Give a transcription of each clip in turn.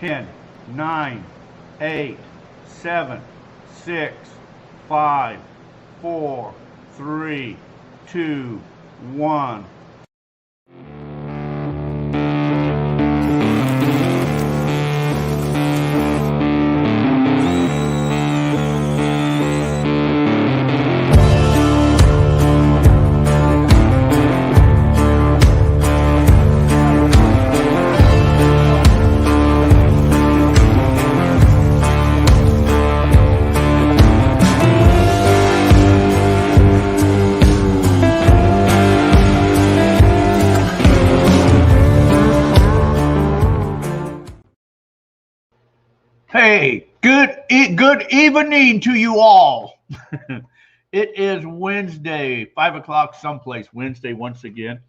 10, 9, 8, 7, 6, 5, 4, 3, 2, 1. Hey, good evening to you all. It is Wednesday, 5 o'clock someplace. Wednesday once again.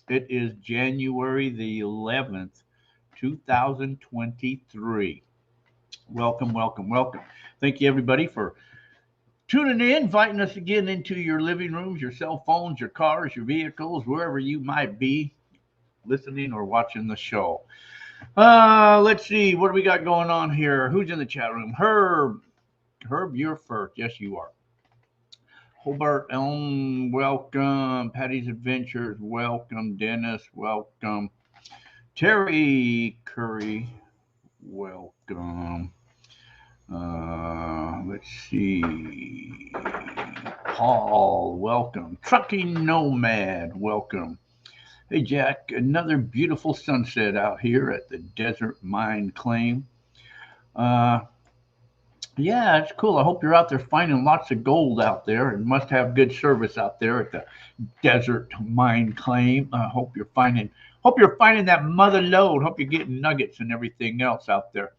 It is January the 11th, 2023. Welcome, welcome, welcome. Thank you everybody for tuning in, inviting us again into your living rooms, your cell phones, your cars, your vehicles, wherever you might be listening or watching the show. Let's see. What do we got going on here? Who's in the chat room? Herb, you're first. Yes, you are. Hobart Elm, welcome. Patty's Adventures, welcome. Dennis, welcome. Terry Curry, welcome. Let's see. Paul, welcome. Trucking Nomad, welcome. Hey, Jack, another beautiful sunset out here at the Desert Mine Claim. Yeah, it's cool. I hope you're out there finding lots of gold out there and must have good service out there at the Desert Mine Claim. I hope you're finding that mother lode. Hope you're getting nuggets and everything else out there.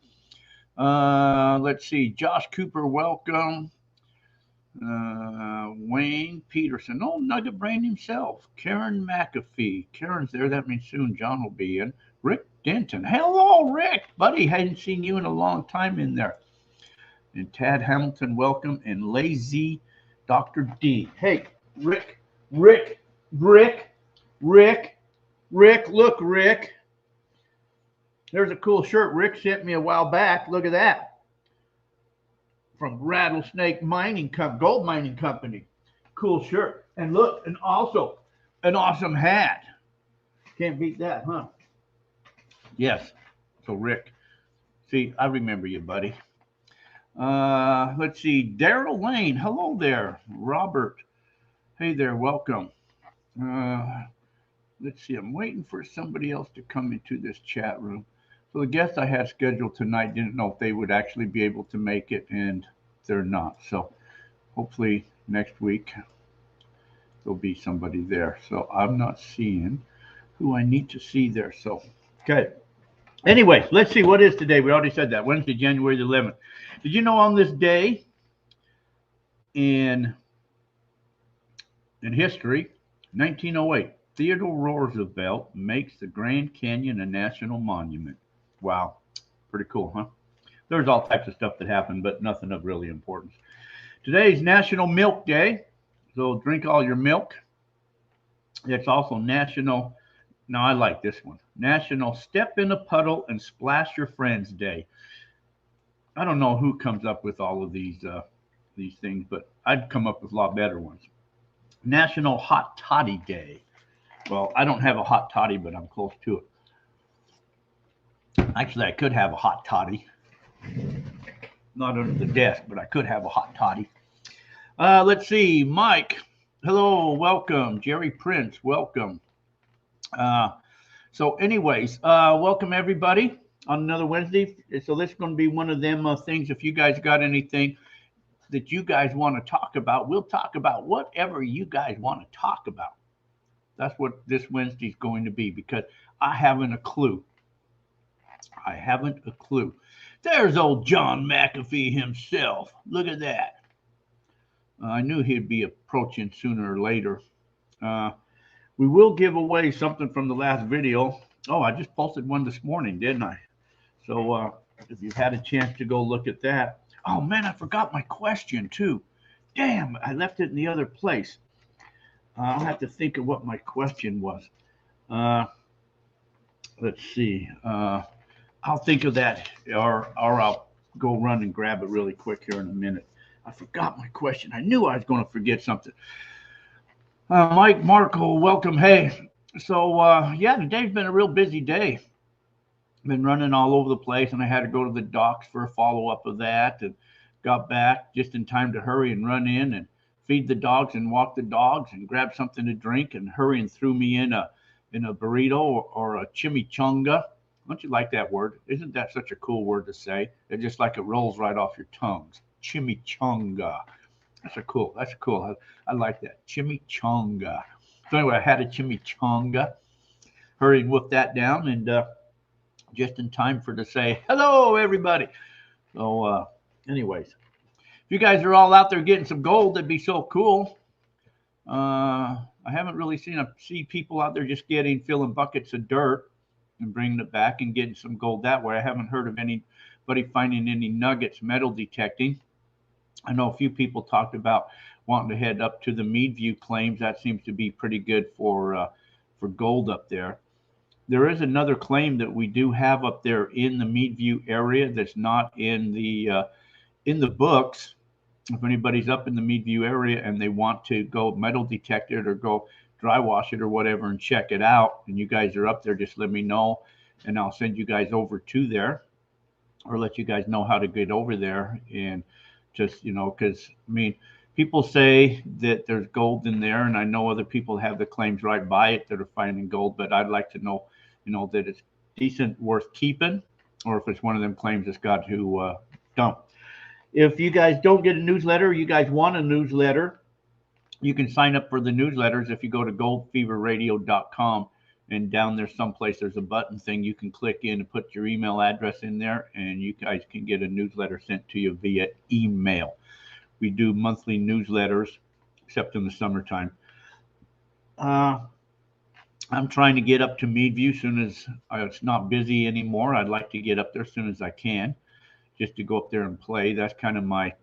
Let's see. Josh Cooper, welcome. Wayne Peterson, Nugget Brain himself. Karen McAfee. Karen's there. That means soon John will be in. Rick Denton. Hello, Rick. Buddy, hadn't seen you in a long time in there. And Tad Hamilton, welcome. And Lazy Dr. D. Hey, Rick. Look, Rick. There's a cool shirt Rick sent me a while back. Look at that. From Rattlesnake Gold Mining Company. Cool shirt. And look, and also an awesome hat. Can't beat that, huh? Yes. So Rick, see, I remember you, buddy. Let's see. Daryl Lane. Hello there. Robert. Hey there. Welcome. Let's see. I'm waiting for somebody else to come into this chat room. So the guests I had scheduled tonight didn't know if they would actually be able to make it, and they're not. So hopefully next week there'll be somebody there. So I'm not seeing who I need to see there. So, okay. Anyway, let's see what is today. We already said that. Wednesday, January the 11th. Did you know on this day in history, 1908, Theodore Roosevelt makes the Grand Canyon a national monument. Wow. Pretty cool, huh? There's all types of stuff that happened, but nothing of really importance. Today's National Milk Day, so drink all your milk. It's also National, now I like this one, National Step in a Puddle and Splash Your Friends Day. I don't know who comes up with all of these things, but I'd come up with a lot better ones. National Hot Toddy Day. Well, I don't have a hot toddy, but I'm close to it. Actually, I could have a hot toddy. Not under the desk, but I could have a hot toddy. Let's see. Mike, hello, welcome. Jerry Prince, welcome. So anyways, welcome everybody on another Wednesday. So this is going to be one of them things. If you guys got anything that you guys want to talk about, we'll talk about whatever you guys want to talk about. That's what this Wednesday is going to be, because I haven't a clue. There's old John McAfee himself. Look at that. I knew he'd be approaching sooner or later. We will give away something from the last video. Oh, I just posted one this morning, didn't I? So if you've had a chance to go look at that. Oh, man, I forgot my question, too. Damn, I left it in the other place. I'll have to think of what my question was. Let's see. I'll think of that, or I'll go run and grab it really quick here in a minute. I forgot my question. I knew I was going to forget something. Mike Marco, welcome. Hey, so yeah, today's been a real busy day. Been running all over the place, and I had to go to the docks for a follow up of that, and got back just in time to hurry and run in and feed the dogs and walk the dogs and grab something to drink and hurry and threw me in a burrito or a chimichanga. Don't you like that word? Isn't that such a cool word to say? It's just like it rolls right off your tongues. Chimichanga. That's cool. I like that. Chimichanga. So anyway, I had a chimichanga. Hurried and whipped that down, and just in time for to say hello, everybody. So, anyways, if you guys are all out there getting some gold, that'd be so cool. I haven't really see people out there just filling buckets of dirt and bringing it back and getting some gold that way. I haven't heard of anybody finding any nuggets metal detecting. I know a few people talked about wanting to head up to the Meadview claims. That seems to be pretty good for gold up there. There is another claim that we do have up there in the Meadview area that's not in the books. If anybody's up in the Meadview area and they want to go metal detect it or go dry wash it or whatever and check it out, and you guys are up there, just let me know, and I'll send you guys over to there, or let you guys know how to get over there. And just, because I mean, people say that there's gold in there, and I know other people have the claims right by it that are finding gold, but I'd like to know, that it's decent, worth keeping, or if it's one of them claims that's got to dump. If you guys don't get a newsletter, you guys want a newsletter, you can sign up for the newsletters if you go to goldfeverradio.com, and down there someplace there's a button thing you can click in and put your email address in there, and you guys can get a newsletter sent to you via email. We do monthly newsletters, except in the summertime. I'm trying to get up to Meadview as soon as it's not busy anymore. I'd like to get up there as soon as I can, just to go up there and play. That's kind of my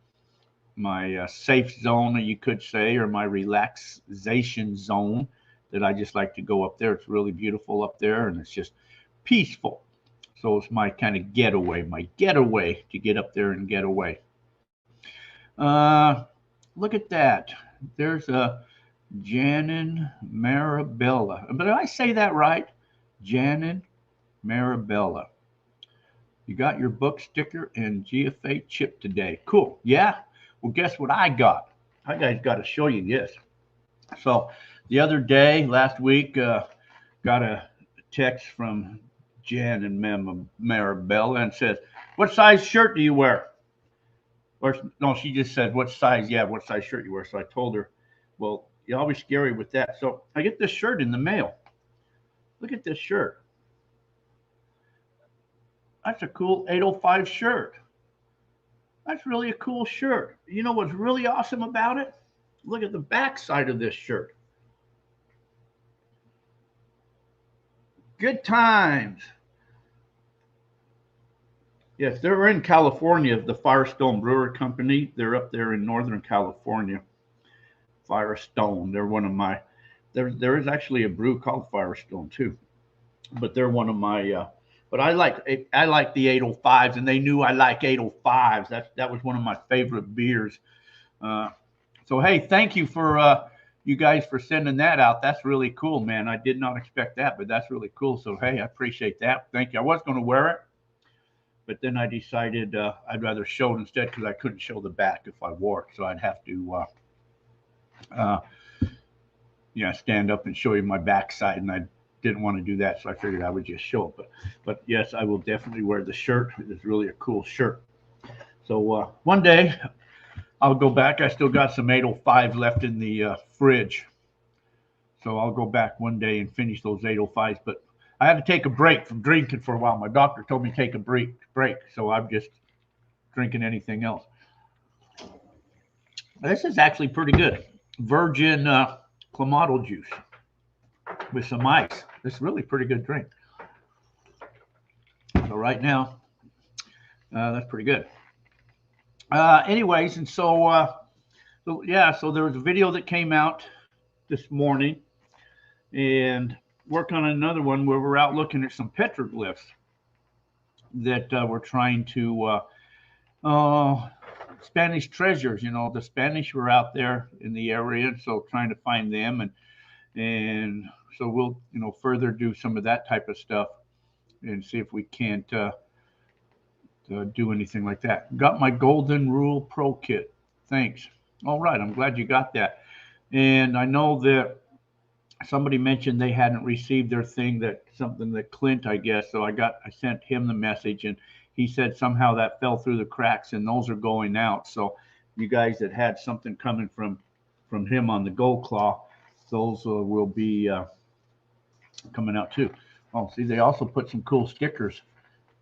safe zone, you could say, or my relaxation zone, that I just like to go up there. It's really beautiful up there, and it's just peaceful. So it's my kind of getaway to get up there and get away. Look at that. There's a Janin Marabella. But did I say that right? Janin Marabella. You got your book sticker and GFA chip today. Cool. Yeah. Well, guess what I got? I guys got to show you this. So the other day, last week, got a text from Jan and Marabella and says, "What size shirt do you wear?" Or no, she just said, "What size? Yeah, what size shirt you wear?" So I told her, "Well, you're always scary with that." So I get this shirt in the mail. Look at this shirt. That's a cool 805 shirt. That's really a cool shirt. You know what's really awesome about it? Look at the back side of this shirt. Good times. Yes, they're in California, the Firestone Brewer Company. They're up there in Northern California. Firestone. They're one of my. There is actually a brew called Firestone too, but they're one of my. But I like the 805s, and they knew I like 805s. That was one of my favorite beers. So hey, thank you for you guys for sending that out. That's really cool, man. I did not expect that, but that's really cool. So hey, I appreciate that. Thank you. I was going to wear it, but then I decided I'd rather show it instead, because I couldn't show the back if I wore it, so I'd have to stand up and show you my backside, and I didn't want to do that, so I figured I would just show it. But yes, I will definitely wear the shirt. It's really a cool shirt. So one day I'll go back. I still got some 805 left in the fridge, so I'll go back one day and finish those 805s. But I had to take a break from drinking for a while. My doctor told me to take a break, so I'm just drinking anything else. This is actually pretty good. Virgin Clamato juice with some ice. This is really pretty good drink. So right now, that's pretty good. Anyways, and so there was a video that came out this morning, and work on another one where we're out looking at some petroglyphs. that were trying to Spanish treasures. You know, the Spanish were out there in the area, so trying to find them, and so we'll further do some of that type of stuff and see if we can't do anything like that. Got my Golden Rule Pro kit. Thanks. All right, I'm glad you got that. And I know that somebody mentioned they hadn't received their thing, that something that Clint, I guess. So I sent him the message, and he said somehow that fell through the cracks, and those are going out. So you guys that had something coming from him on the Gold Claw, those will be coming out too. Oh, see, they also put some cool stickers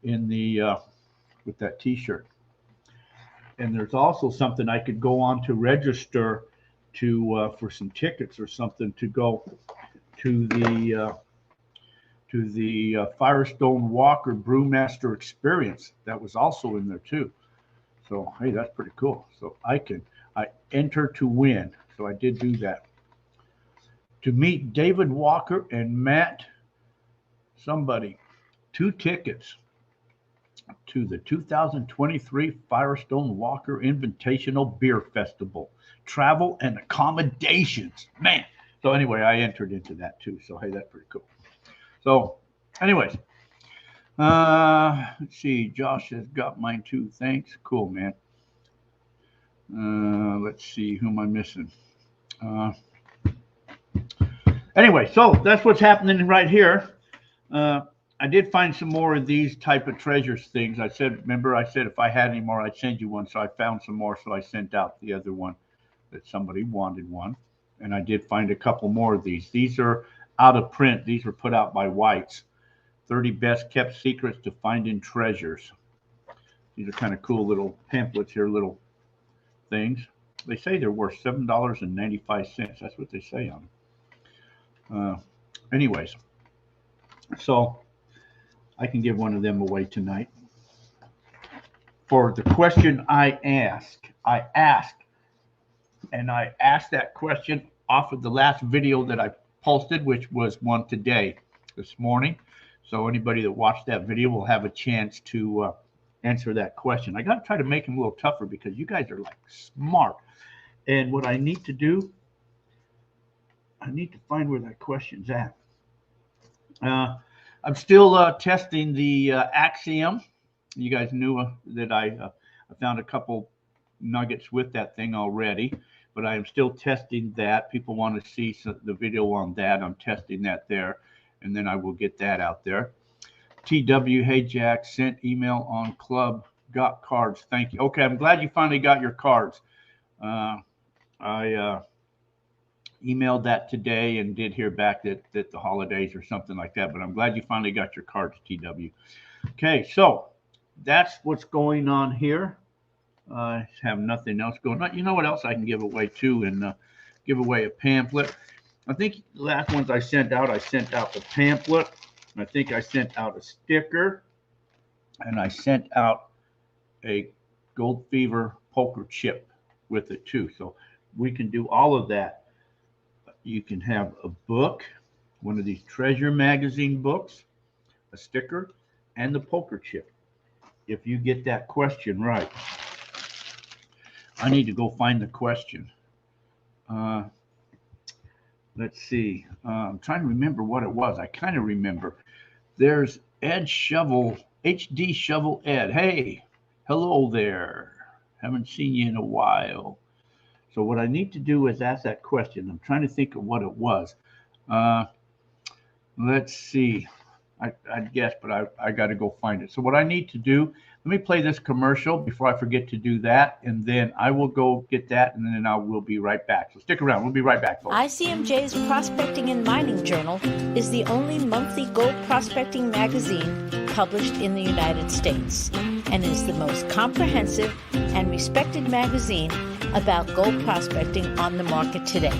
in the with that T-shirt. And there's also something I could go on to register to for some tickets or something to go to the Firestone Walker Brewmaster Experience. That was also in there too. So hey, that's pretty cool. So I enter to win. So I did do that. To meet David Walker and Matt somebody, 2 tickets to the 2023 Firestone Walker Invitational Beer Festival, travel and accommodations. Man. So anyway, I entered into that too. So hey, that's pretty cool. So anyways, let's see. Josh has got mine too. Thanks. Cool, man. Let's see. Who am I missing? Anyway, so that's what's happening right here. I did find some more of these type of treasures things. I said if I had any more, I'd send you one. So I found some more. So I sent out the other one that somebody wanted one. And I did find a couple more of these. These are out of print. These were put out by White's. 30 best kept secrets to finding treasures. These are kind of cool little pamphlets here, little things. They say they're worth $7.95. That's what they say on them. Anyways, so I can give one of them away tonight. For the question I asked, and I asked that question off of the last video that I posted, which was one today, this morning. So anybody that watched that video will have a chance to answer that question. I got to try to make them a little tougher because you guys are like smart. And what I need to do, I need to find where that question's at. I'm still testing the Axiom. You guys knew that I found a couple nuggets with that thing already, but I am still testing that. People want to see the video on that. I'm testing that there, and then I will get that out there. TW, hey Jack, sent email on club, got cards. Thank you. Okay, I'm glad you finally got your cards. I emailed that today and did hear back that the holidays or something like that, but I'm glad you finally got your cards, TW. Okay, so that's what's going on here. I have nothing else going on. You know what else I can give away too, and give away a pamphlet. I think the last ones I sent out the pamphlet. I think I sent out a sticker, and I sent out a Gold Fever poker chip with it too. So we can do all of that. You can have a book, one of these treasure magazine books, a sticker, and the poker chip. If you get that question right. I need to go find the question. Let's see. I'm trying to remember what it was. I kind of remember. There's Ed Shovel, HD Shovel Ed. Hey, hello there. Haven't seen you in a while. So what I need to do is ask that question. I'm trying to think of what it was. Let's see. I guess, but I got to go find it. So what I need to do, let me play this commercial before I forget to do that, and then I will go get that, and then I will be right back. So stick around. We'll be right back, folks. ICMJ's Prospecting and Mining Journal is the only monthly gold prospecting magazine published in the United States and is the most comprehensive and respected magazine about gold prospecting on the market today.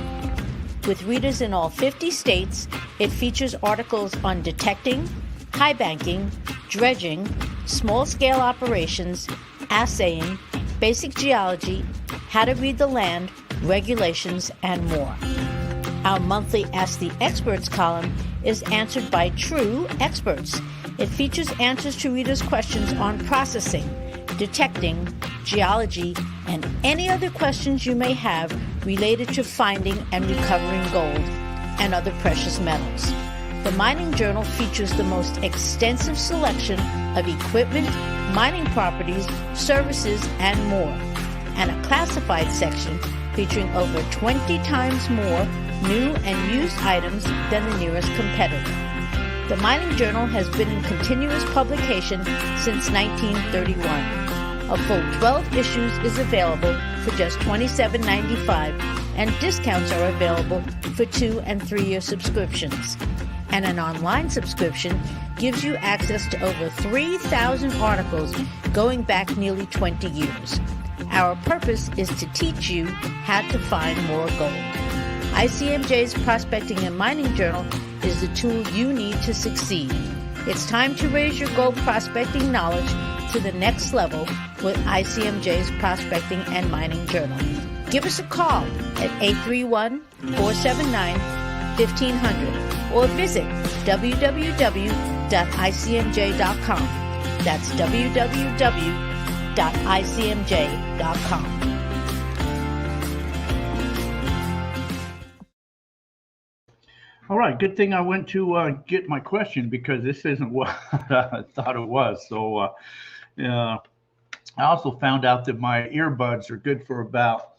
With readers in all 50 states, it features articles on detecting, high banking, dredging, small-scale operations, assaying, basic geology, how to read the land, regulations, and more. Our monthly Ask the Experts column is answered by true experts It features answers to readers' questions on processing, detecting, geology, and any other questions you may have related to finding and recovering gold and other precious metals. The Mining Journal features the most extensive selection of equipment, mining properties, services, and more, and a classified section featuring over 20 times more new and used items than the nearest competitor. The Mining Journal has been in continuous publication since 1931. A full 12 issues is available for just $27.95, and discounts are available for 2- and 3-year subscriptions. And an online subscription gives you access to over 3,000 articles going back nearly 20 years. Our purpose is to teach you how to find more gold. ICMJ's Prospecting and Mining Journal is the tool you need to succeed. It's time to raise your gold prospecting knowledge to the next level with ICMJ's Prospecting and Mining Journal. Give us a call at 831-479-1500 or visit www.icmj.com. That's www.icmj.com. All right, good thing I went to get my question, because this isn't what I thought it was. So I also found out that my earbuds are good for about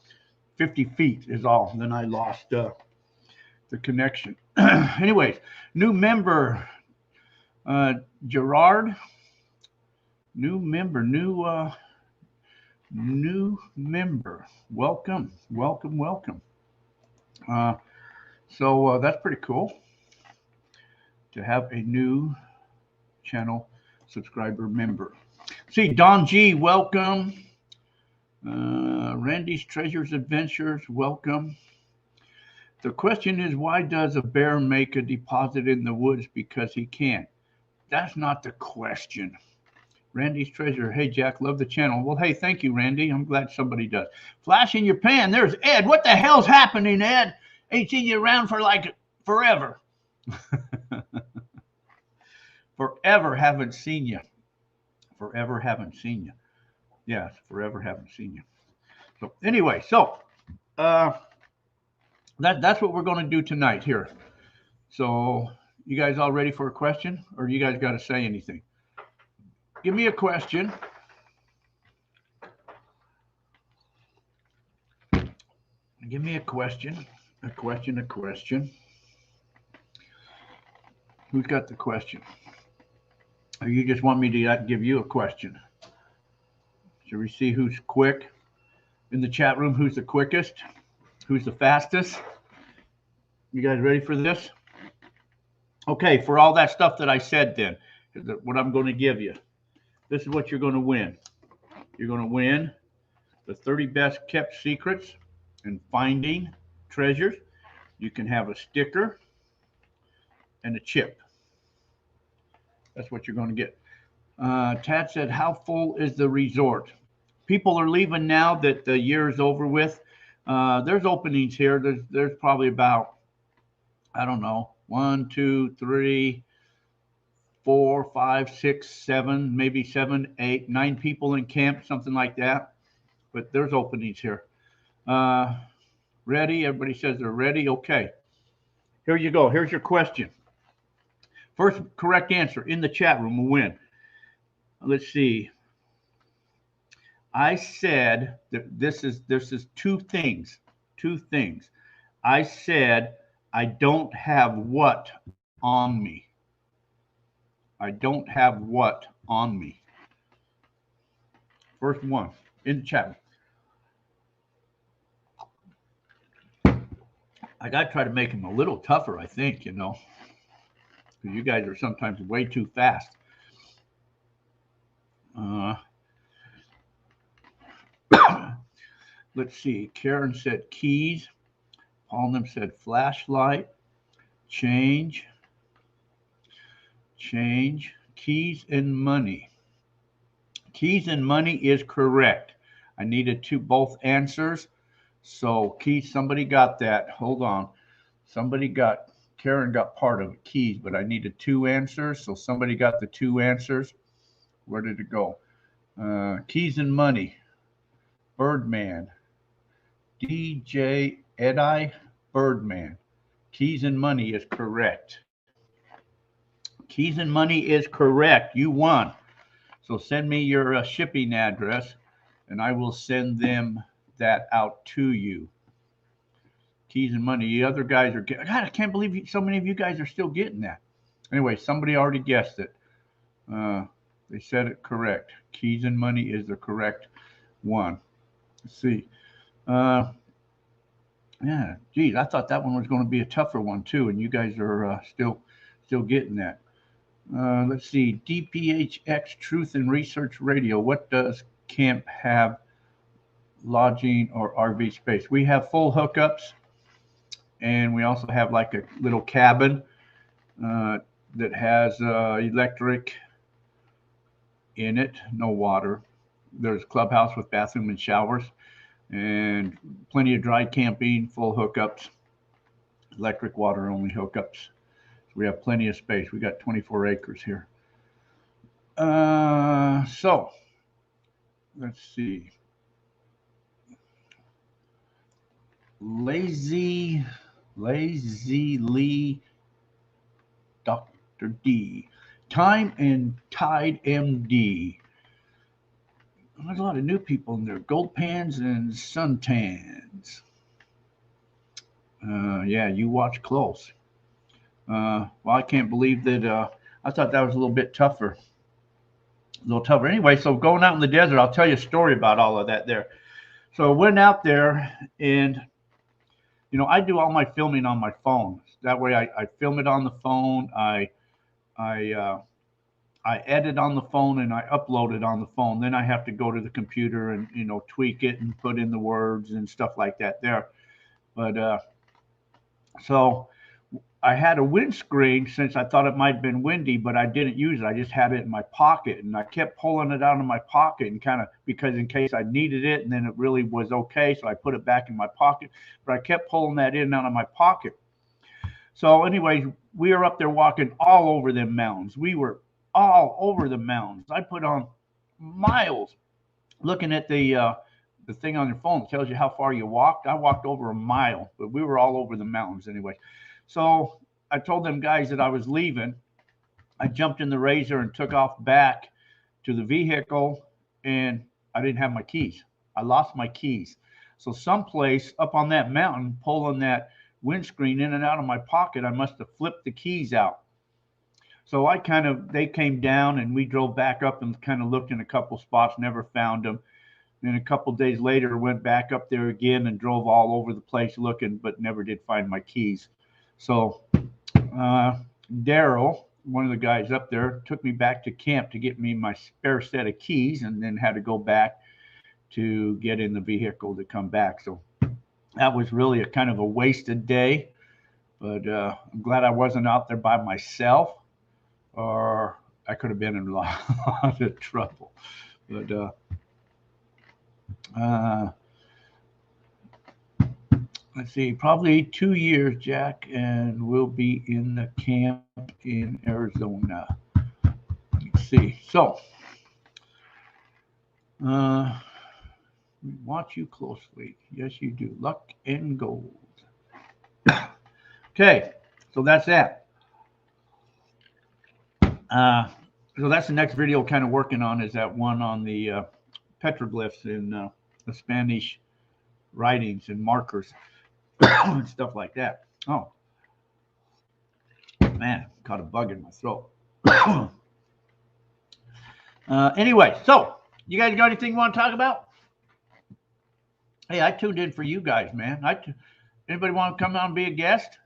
50 feet is all. And then I lost the connection. Anyways, new member, Gerard. New member. Welcome. So that's pretty cool to have a new channel subscriber member. See, Don G, welcome. Randy's Treasures Adventures, welcome. The question is, why does a bear make a deposit in the woods? Because he can. That's not the question. Randy's Treasure. Hey, Jack, love the channel. Well, hey, thank you, Randy. I'm glad somebody does. Flash in your pan. There's Ed. What the hell's happening, Ed? Ain't seen you around for like forever. Forever haven't seen you. Yes, forever haven't seen you. So anyway, that's what we're going to do tonight here. So you guys all ready for a question, or you guys got to say anything? Give me a question. Give me a question. A question. Who's got the question? Or you just want me to give you a question? Should we see who's quick in the chat room? Who's the quickest? Who's the fastest? You guys ready for this? Okay, for all that stuff that I said then, what I'm going to give you. This is what you're going to win. You're going to win the 30 best kept secrets in finding treasures. You can have a sticker and a chip. That's what you're going to get. Tad said, how full is the resort? People are leaving now that the year is over with. There's openings here. There's probably about, I don't know, 1, 2, 3, 4, 5, 6, 7, maybe 7, 8, 9 people in camp, something like that. But there's openings here. Ready? Everybody says they're ready. Okay. Here you go. Here's your question. First correct answer in the chat room will win. Let's see. I said that this is two things. I said I don't have what on me. I don't have what on me. First one in the chat. I got to try to make them a little tougher, I think, because you guys are sometimes way too fast. Let's see. Karen said keys. Paulnum said flashlight. Change. Keys and money. Keys and money is correct. I needed both answers. So keys, somebody got that. Hold on. Somebody got Karen got part of it, keys, but I needed 2 answers. So somebody got the 2 answers. Where did it go? Keys and money. Birdman. DJ Edi Birdman. Keys and money is correct. Keys and money is correct. You won. So send me your shipping address, and I will send them that out to you. Keys and money. The other guys are God, I can't believe so many of you guys are still getting that. Anyway, somebody already guessed it. They said it correct. Keys and money is the correct one. Let's see. Yeah, geez, I thought that one was going to be a tougher one too, and you guys are still getting that. Let's see. DPHX Truth and Research Radio. What does camp have? Lodging or RV space? We have full hookups, and we also have like a little cabin that has electric in it, no water. There's a clubhouse with bathroom and showers, and plenty of dry camping, full hookups, electric water only hookups. We have plenty of space. We got 24 acres here. So let's see. Lazily Dr. D. Time and Tide MD. There's a lot of new people in there. Gold pans and suntans. Yeah, you watch close. Well, I can't believe that. I thought that was a little bit tougher. A little tougher. Anyway, so going out in the desert, I'll tell you a story about all of that there. So I went out there, and I do all my filming on my phone. That way, I film it on the phone. I edit on the phone, and I upload it on the phone. Then I have to go to the computer and tweak it and put in the words and stuff like that there. But so I had a windscreen since I thought it might have been windy, but I didn't use it. I just had it in my pocket, and I kept pulling it out of my pocket and because in case I needed it, and then it really was okay, so I put it back in my pocket. But I kept pulling that in and out of my pocket. So anyways, we were up there walking all over them mountains. We were all over the mountains. I put on miles looking at the thing on your phone that tells you how far you walked. I walked over a mile, but we were all over the mountains anyway. So I told them guys that I was leaving. I jumped in the Razor and took off back to the vehicle, and I didn't have my keys. I lost my keys. So someplace up on that mountain, pulling that windscreen in and out of my pocket, I must have flipped the keys out. So they came down, and we drove back up and kind of looked in a couple spots, never found them. Then a couple days later, went back up there again and drove all over the place looking, but never did find my keys. So Daryl, one of the guys up there, took me back to camp to get me my spare set of keys, and then had to go back to get in the vehicle to come back. So that was really a kind of a wasted day, but I'm glad I wasn't out there by myself, or I could have been in a lot of trouble. But let's see, probably 2 years, Jack, and we'll be in the camp in Arizona. Let's see. So, watch you closely. Yes, you do. Luck and gold. Okay, so that's that. So that's the next video kind of working on, is that one on the petroglyphs in the Spanish writings and markers. And stuff like that. Oh, man, caught a bug in my throat. Anyway, so you guys got anything you want to talk about? Hey, I tuned in for you guys, man. Anybody want to come on and be a guest?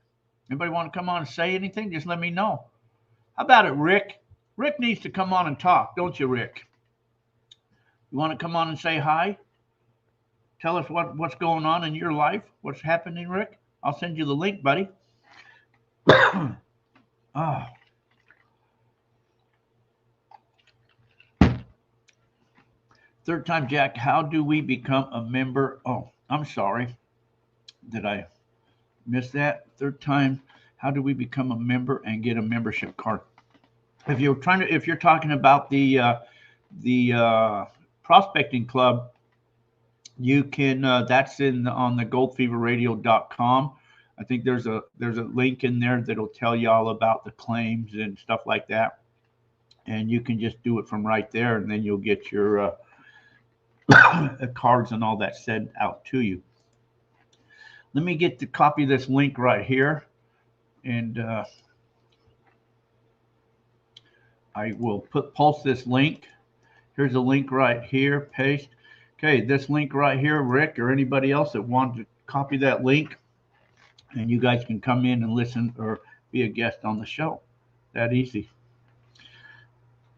Anybody want to come on and say anything? Just let me know. How about it, Rick? Rick needs to come on and talk, don't you, Rick? You want to come on and say hi? Tell us what's going on in your life. What's happening, Rick? I'll send you the link, buddy. Oh. Third time, Jack. How do we become a member? Oh, I'm sorry. Did I miss that? Third time. How do we become a member and get a membership card? If you're talking about the prospecting club, you can that's in on the goldfeverradio.com. I think there's a link in there that'll tell you all about the claims and stuff like that, and you can just do it from right there, and then you'll get your cards and all that sent out to you. Let me get the copy of this link right here, and I will post this link. Here's a link right here. Paste. Okay, this link right here, Rick, or anybody else that wants to copy that link, and you guys can come in and listen or be a guest on the show. That easy.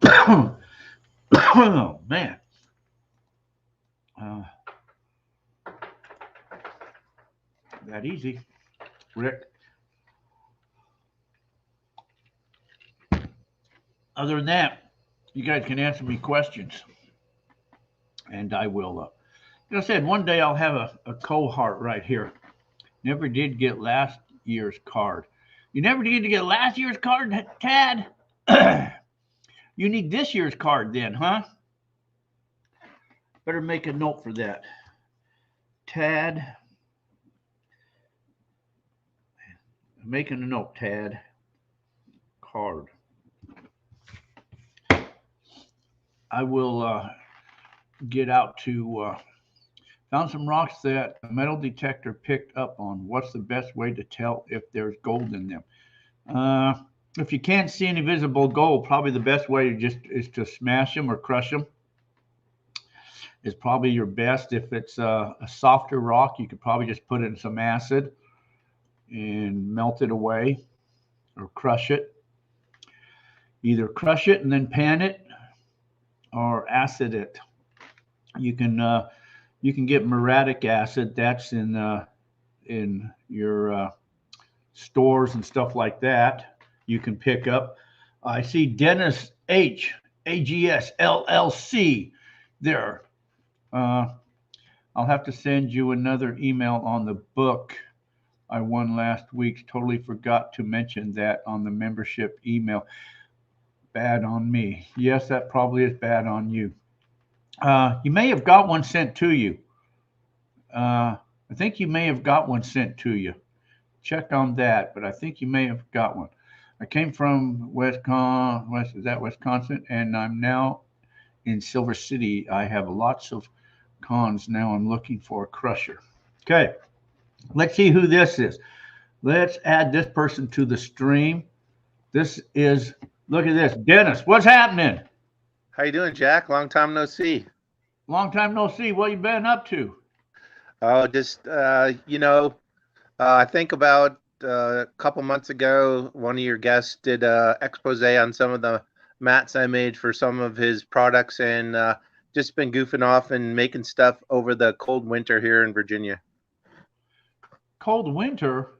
Oh man. That easy, Rick. Other than that, you guys can answer me questions, and I will. Like I said, one day I'll have a cohort right here. Never did get last year's card. You never did get last year's card, Tad? You need this year's card then, huh? Better make a note for that. Tad. Making a note, Tad. Card. I will get out to found some rocks that a metal detector picked up on. What's the best way to tell if there's gold in them? If you can't see any visible gold, probably the best way is to smash them or crush them. Is probably your best. If it's a softer rock, you could probably just put it in some acid and melt it away, or crush it. Either crush it and then pan it, or acid it. You can get muriatic acid. That's in your stores and stuff like that. You can pick up. I see Dennis H. AGS LLC there. I'll have to send you another email on the book I won last week. Totally forgot to mention that on the membership email. Bad on me. Yes, that probably is bad on you. You may have got one sent to you. I think you may have got one sent to you. Check on that, but I think you may have got one. I came from Wisconsin, and I'm now in Silver City. I have lots of cons now. I'm looking for a crusher. Okay, let's see who this is. Let's add this person to the stream. This is, look at this, Dennis. What's happening? How you doing, Jack? Long time no see. Long time no see. What you been up to? Oh, just I think about a couple months ago, one of your guests did a expose on some of the mats I made for some of his products, and just been goofing off and making stuff over the cold winter here in Virginia. Cold winter?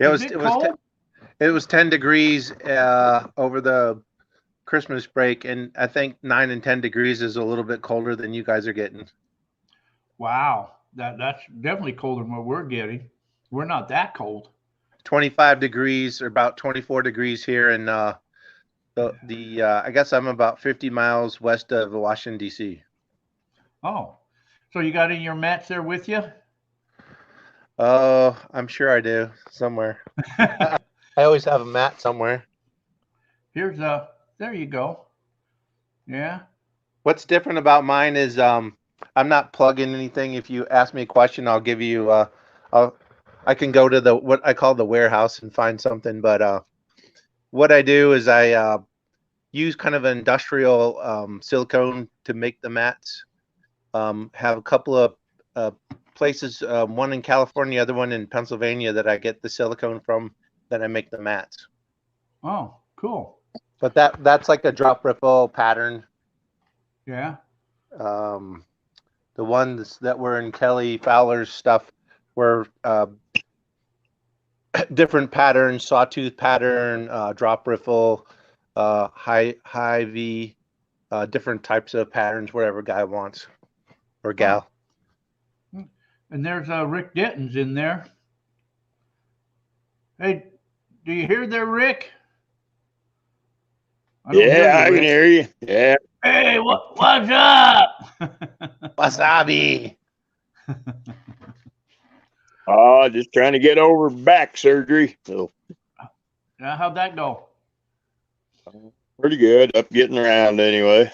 It was 10 degrees over the Christmas break, and I think 9 and 10 degrees is a little bit colder than you guys are getting. Wow, that's definitely colder than what we're getting. We're not that cold. 25 degrees or about 24 degrees here, and I guess I'm about 50 miles west of Washington, D.C. Oh, so you got any of your mats there with you? Oh, I'm sure I do somewhere. I always have a mat somewhere. There you go. Yeah. What's different about mine is I'm not plugging anything. If you ask me a question, I'll give you I can go to what I call the warehouse and find something. But what I do is I use kind of industrial silicone to make the mats. Have a couple of places, one in California, other one in Pennsylvania, that I get the silicone from, that I make the mats. Oh, cool. But that's like a drop ripple pattern. Yeah. The ones that were in Kelly Fowler's stuff were different patterns: sawtooth pattern, drop riffle, high V, different types of patterns, whatever guy wants or gal. And there's Rick Denton's in there. Hey, do you hear there, Rick? I don't hear Yeah, you, I can Rick. hear you. Yeah. Hey, what's up? Wasabi. Just trying to get over back surgery. So Now, how'd that go? pretty good. Up getting around anyway.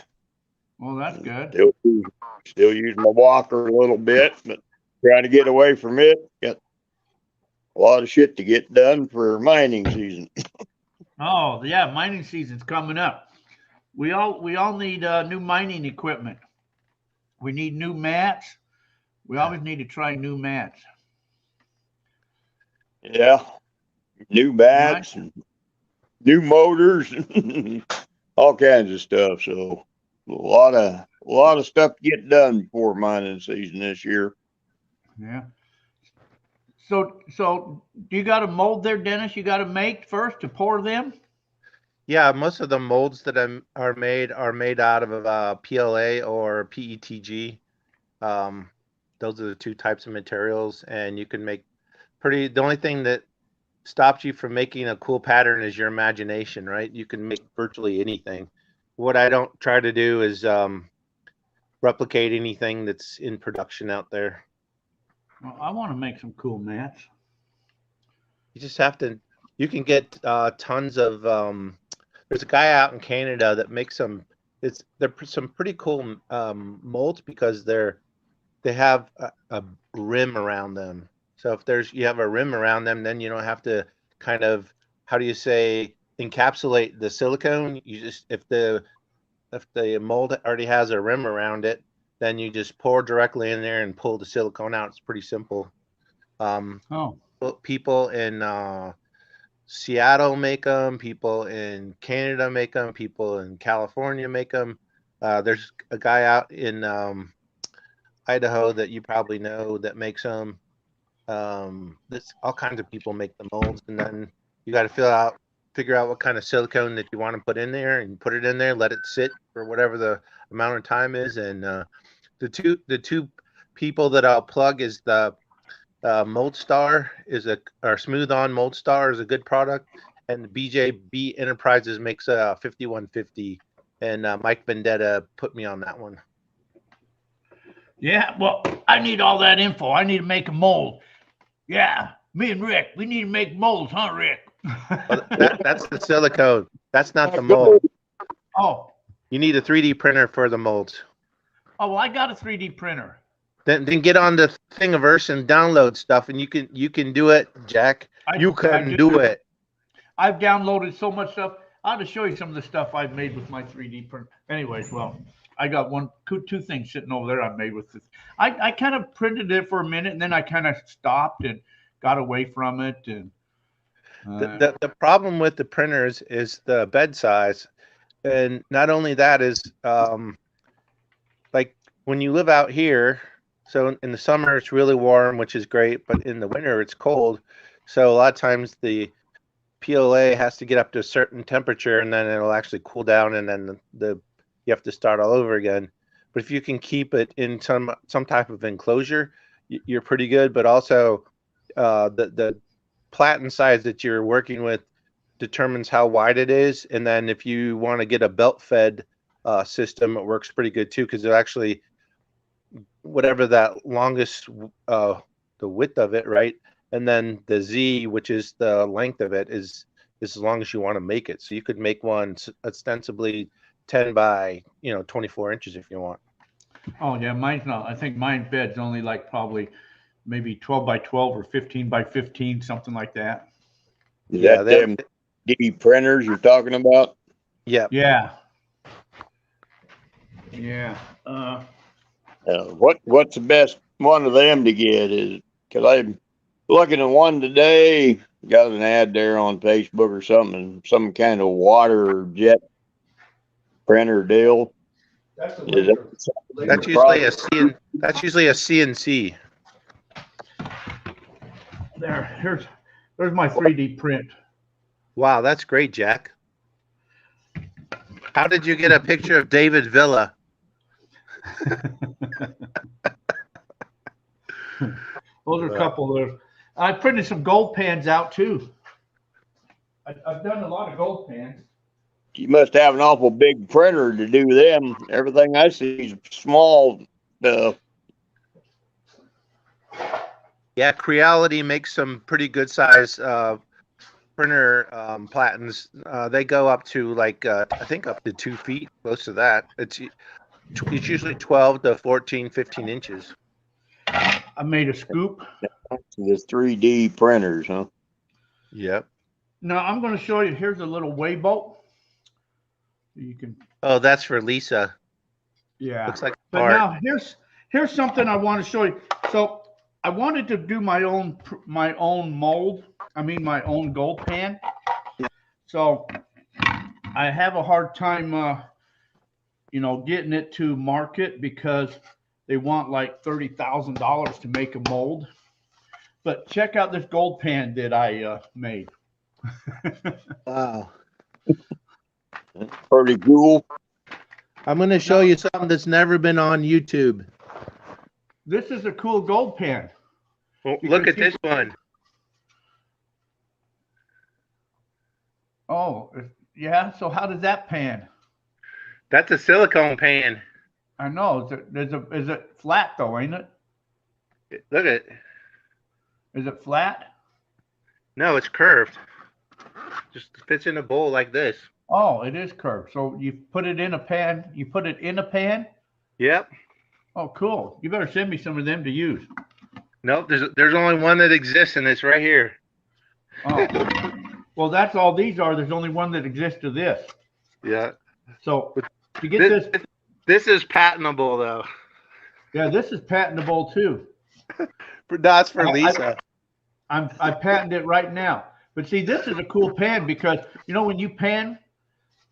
Well, that's good. Still use my walker a little bit, but trying to get away from it. Got a lot of shit to get done for mining season. Oh, yeah, mining season's coming up. We all need new mining equipment. We need new mats. We always need to try new mats. Yeah. New bats and new motors, all kinds of stuff. So a lot of stuff to get done before mining season this year. Yeah. So do you got a mold there, Dennis? You got to make first to pour them? Yeah, most of the molds that are made out of PLA or PETG. Those are the two types of materials, and you can make the only thing that stops you from making a cool pattern is your imagination, right? You can make virtually anything. What I don't try to do is replicate anything that's in production out there. Well, I want to make some cool mats. You just have to. You can get tons of. There's a guy out in Canada that makes some. They're some pretty cool molds because they have a rim around them. So if you have a rim around them, then you don't have to kind of, how do you say, encapsulate the silicone. You just if the mold already has a rim around it, then you just pour directly in there and pull the silicone out. It's pretty simple. People in Seattle make them. People in Canada make them. People in California make them. There's a guy out in Idaho that you probably know that makes them. All kinds of people make the molds, and then you got to figure out what kind of silicone that you want to put in there, and put it in there, let it sit for whatever the amount of time is. And the two people that I'll plug is the Mold Star or Smooth On Mold Star is a good product, and the BJB Enterprises makes a 5150, and Mike Vendetta put me on that one. Yeah, well, I need all that info. I need to make a mold. Yeah, me and Rick, we need to make molds, huh, Rick? Well, that's the silicone. That's not the mold. Oh. You need a 3D printer for the molds. Oh, well, I got a 3D printer. Then get on the Thingiverse and download stuff, and you can do it, Jack. You can do it. I've downloaded so much stuff. I'll just show you some of the stuff I've made with my 3D printer. Anyways, well, I got two things sitting over there I've made with this. I kind of printed it for a minute, and then I kind of stopped and got away from it. And the problem with the printers is the bed size, and not only that is like when you live out here. So in the summer it's really warm, which is great, but in the winter it's cold. So a lot of times the PLA has to get up to a certain temperature, and then it'll actually cool down, and then you have to start all over again. But if you can keep it in some type of enclosure, you're pretty good. But also the platen size that you're working with determines how wide it is, and then if you want to get a belt fed system, it works pretty good too, because it actually, whatever that longest the width of it, right, and then the Z, which is the length of it, is as long as you want to make it. So you could make one ostensibly 10 by 24 inches if you want. Oh yeah, mine's not. I think mine bed's only like probably maybe 12 by 12 or 15 by 15, something like that. Is that them D printers you're talking about? Yeah. Yeah. What's the best one of them to get? Is because I'm looking at one today. Got an ad there on Facebook or something. Some kind of water jet printer deal. That's usually a CNC. There's my 3D print. Wow, that's great, Jack. How did you get a picture of David Villa? Those are a couple of. I printed some gold pans out too. I've done a lot of gold pans. You must have an awful big printer to do them. Everything I see is small stuff. Yeah, Creality makes some pretty good size printer platens. They go up to like I think up to 2 feet, close to that. It's usually 12 to 14, 15 inches. I made a scoop. The 3D printers, huh? Yep. Now I'm going to show you. Here's a little weigh bolt. You can. Oh, that's for Lisa. Yeah. Looks like But art. now here's something I want to show you. So I wanted to do my own mold. I mean my own gold pan. So I have a hard time, getting it to market because they want like $30,000 to make a mold. But check out this gold pan that I made. Wow. Pretty cool. I'm going to show you something that's never been on YouTube. This is a cool gold pan. Well, look at this one. Oh, yeah. So how does that pan? That's a silicone pan. I know. Is it flat though, ain't it? Look at it. Is it flat? No, it's curved. Just fits in a bowl like this. Oh, it is curved. So you put it in a pan. You put it in a pan? Yep. Oh, cool. You better send me some of them to use. Nope, there's only one that exists, and it's right here. Oh. Well, that's all these are. There's only one that exists to this. Yeah. So to get this is patentable, though. Yeah, this is patentable too. That's for Lisa. I patent it right now. But see, this is a cool pan because when you pan,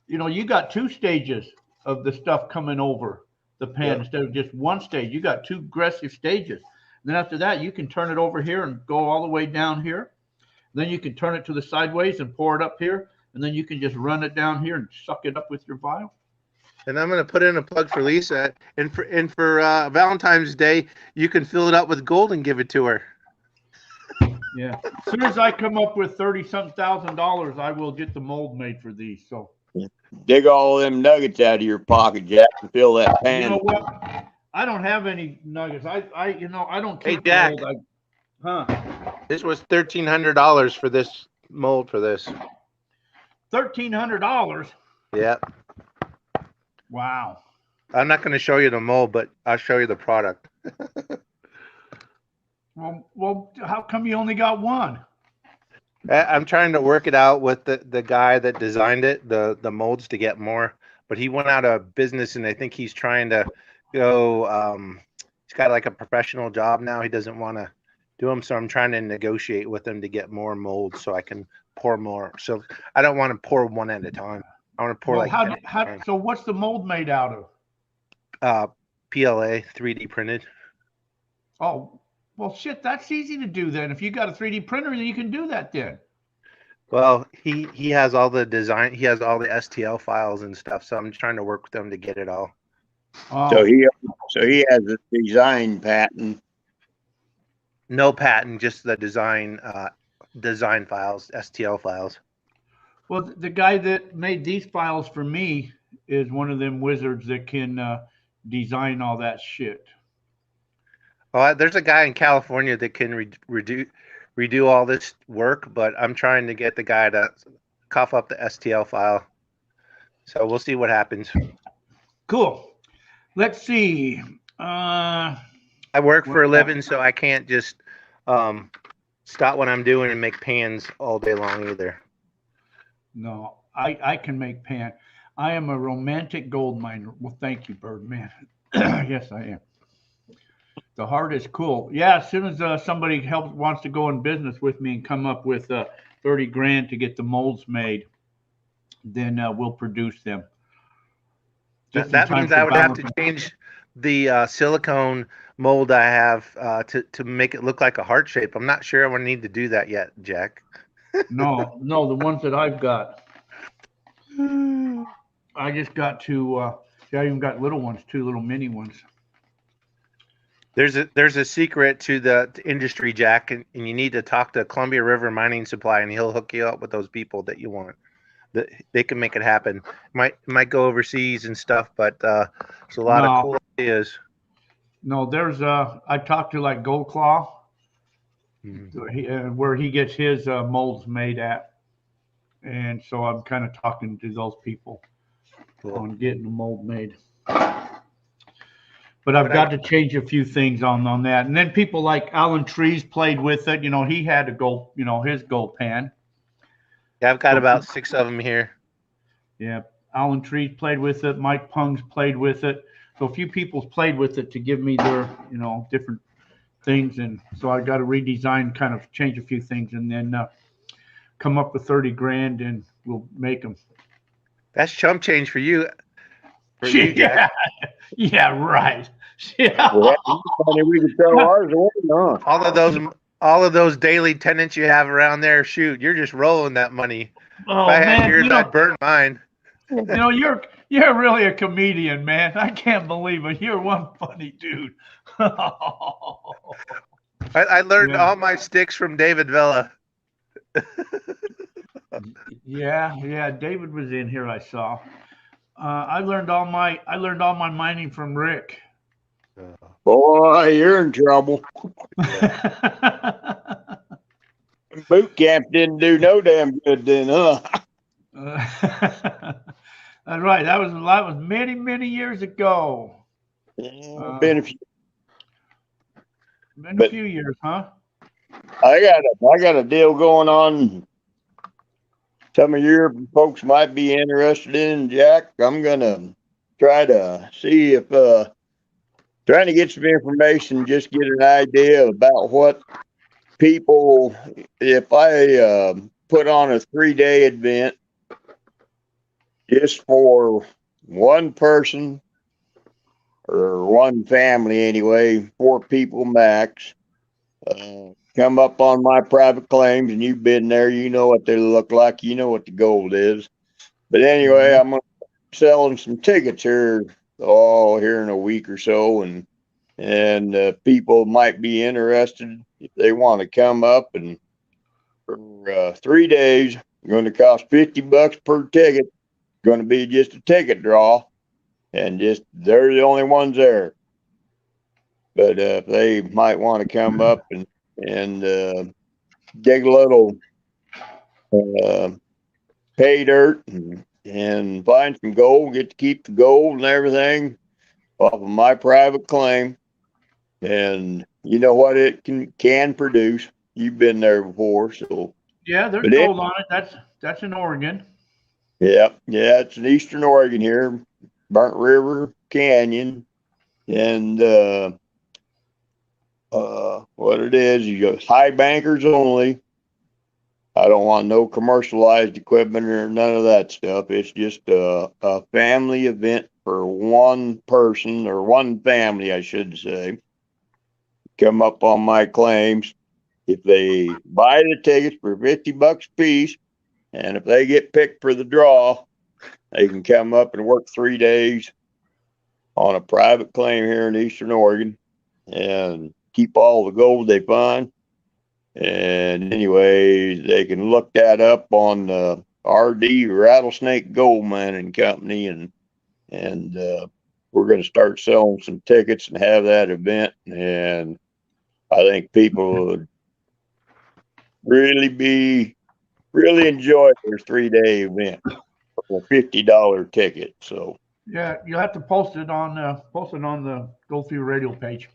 you got 2 stages of the stuff coming over the pan instead of just one stage. You got 2 aggressive stages. And then after that, you can turn it over here and go all the way down here. Then you can turn it to the sideways and pour it up here. And then you can just run it down here and suck it up with your vial. And I'm going to put in a plug for Lisa. And for Valentine's Day, you can fill it up with gold and give it to her. Yeah. As soon as I come up with $30,000, I will get the mold made for these. So dig all them nuggets out of your pocket, Jack, and fill that pan. You know what? I don't have any nuggets. I don't keep Hey, Jack. mold. This was $1,300 for this mold for this. $1,300. Yep. Wow. I'm not going to show you the mold, but I'll show you the product. Well, how come you only got one? I'm trying to work it out with the guy that designed it, the molds, to get more. But he went out of business, and I think he's trying to go. He's got like a professional job now. He doesn't want to do them, so I'm trying to negotiate with him to get more molds so I can pour more. So I don't want to pour one at a time. I want to pour So what's the mold made out of? PLA, 3D printed. Oh. Well, shit, that's easy to do then. If you got a 3D printer, then you can do that then. Well, he has all the design. He has all the STL files and stuff. So I'm trying to work with them to get it all. Oh. So he has a design patent. No patent, just the design files, STL files. Well, the guy that made these files for me is one of them wizards that can design all that shit. Well, there's a guy in California that can redo all this work, but I'm trying to get the guy to cough up the STL file. So we'll see what happens. Cool. Let's see. I work for a living, so I can't just stop what I'm doing and make pans all day long either. No, I can make pan. I am a romantic gold miner. Well, thank you, Birdman. Yes, I am. The heart is cool. Yeah, as soon as somebody wants to go in business with me and come up with $30,000 to get the molds made, then we'll produce them. That means I would have to change the silicone mold I have to make it look like a heart shape. I'm not sure I would need to do that yet, Jack. No, the ones that I've got. I just got to, I even got little ones too, little mini ones. There's a secret to the industry, Jack, and you need to talk to Columbia River Mining Supply, and he'll hook you up with those people that you want. They can make it happen. Might go overseas and stuff, but it's a lot of No, cool ideas. no. There's I talked to like Gold Claw, where he gets his molds made at, and so I'm kind of talking to those people on getting the mold made. But I've got to change a few things on that. And then people like Alan Trees played with it. You know, he had a gold, you know, his gold pan. Yeah, I've got about 6 of them here. Yeah, Alan Trees played with it. Mike Pung's played with it. So a few people's played with it to give me their, you know, different things. And so I got to redesign, kind of change a few things, and then come up with 30 grand, and we'll make them. That's chump change for you. Yeah, yeah, right. Yeah. We could throw ours away, huh? All of those daily tenants you have around there, shoot, you're just rolling that money. Oh, if I had man, yours, I'd burn mine. You know, you're really a comedian, man. I can't believe it. You're one funny dude. I learned all my sticks from David Vela. Yeah. David was in here. I saw. I learned all my mining from Rick. Boy, you're in trouble. Boot camp didn't do no damn good then, huh? That's right. That was many years ago. Been a few. Been a few years, huh? I got a deal going on. Some of your folks might be interested in, Jack. I'm gonna try to see if trying to get some information, just get an idea about what people, if I put on a 3-day event just for one person or one family anyway, 4 people max, come up on my private claims, and you've been there, you know what they look like, you know what the gold is. But anyway, I'm gonna be selling some tickets here in a week or so, and people might be interested if they want to come up. And for 3 days, going to cost $50 per ticket. Going to be just a ticket draw, and just they're the only ones there. But if they might want to come up and dig a little pay dirt and find some gold, get to keep the gold and everything off of my private claim. And you know what it can produce. You've been there before, so yeah, there's gold on it. That's in Oregon. Yeah, it's in Eastern Oregon here, Burnt River Canyon, and what it is, you go high bankers only. I don't want no commercialized equipment or none of that stuff. It's just a family event for one person, or one family, I should say. Come up on my claims. If they buy the tickets for $50 a piece, and if they get picked for the draw, they can come up and work 3 days on a private claim here in Eastern Oregon and keep all the gold they find. And anyway, they can look that up on RD, Rattlesnake Gold Mining Company, and we're going to start selling some tickets and have that event. And I think people would really enjoy their 3-day event for a $50 ticket. So yeah, you'll have to post it on the Go Through Radio page.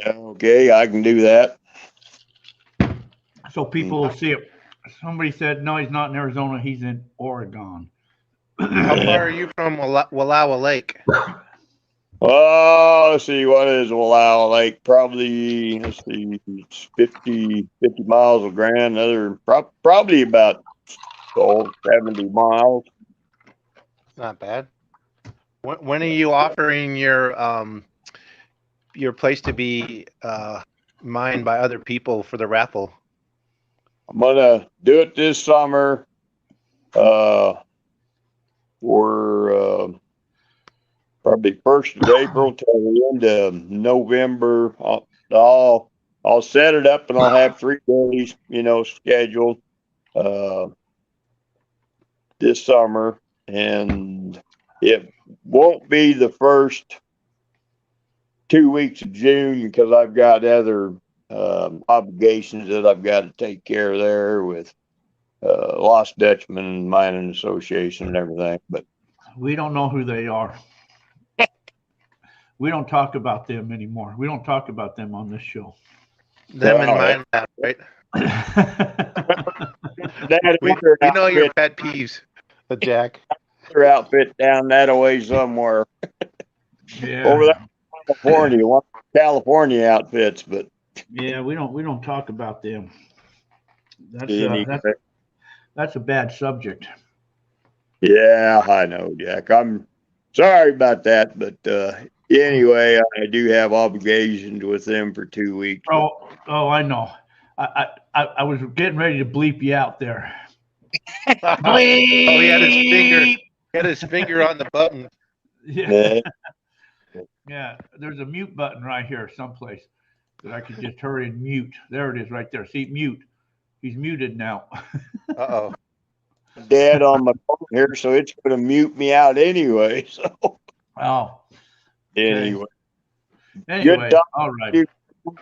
Okay, I can do that. So people will see it. Somebody said, no, he's not in Arizona. He's in Oregon. How far are you from Wallowa Lake? Oh, let's see, what is Wallowa Lake? Probably, it's 50 miles of Grand. Probably about 70 miles. Not bad. When are you offering your place to be mined by other people for the raffle? I'm gonna do it this summer. For probably 1st of April till the end of November. I'll set it up and I'll have 3 days, scheduled this summer, and it won't be the first 2 weeks of June because I've got other obligations that I've got to take care of there with Lost Dutchman Mining Association and everything. But we don't know who they are. We don't talk about them anymore. We don't talk about them on this show. Them and mine, right? we know your pet peeves, Jack. Their outfit down that way somewhere. Yeah. Over there in California, one of the California outfits, but yeah, we don't talk about them. anyway. That's a bad subject. Yeah, I know, Jack. I'm sorry about that, but anyway, I do have obligations with them for 2 weeks. Oh, I know. I was getting ready to bleep you out there. Bleep! Oh, he had his finger. He had his finger on the button. Yeah. Yeah. There's a mute button right here someplace that I could just hurry and mute. There it is, right there. See, mute. He's muted now. Uh-oh. Dad on my phone here, so it's going to mute me out anyway. So, Oh. anyway, Anyway, good all right.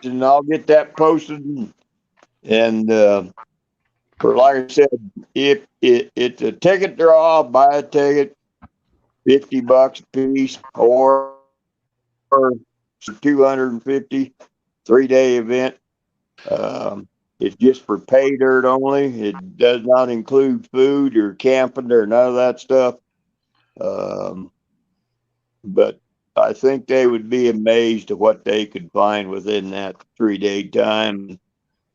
And I'll get that posted. And for like I said, if it's a ticket draw, buy a ticket, $50 a piece, or 250, 3-day event. It's just for pay dirt only. It does not include food or camping or none of that stuff. But I think they would be amazed at what they could find within that 3-day time.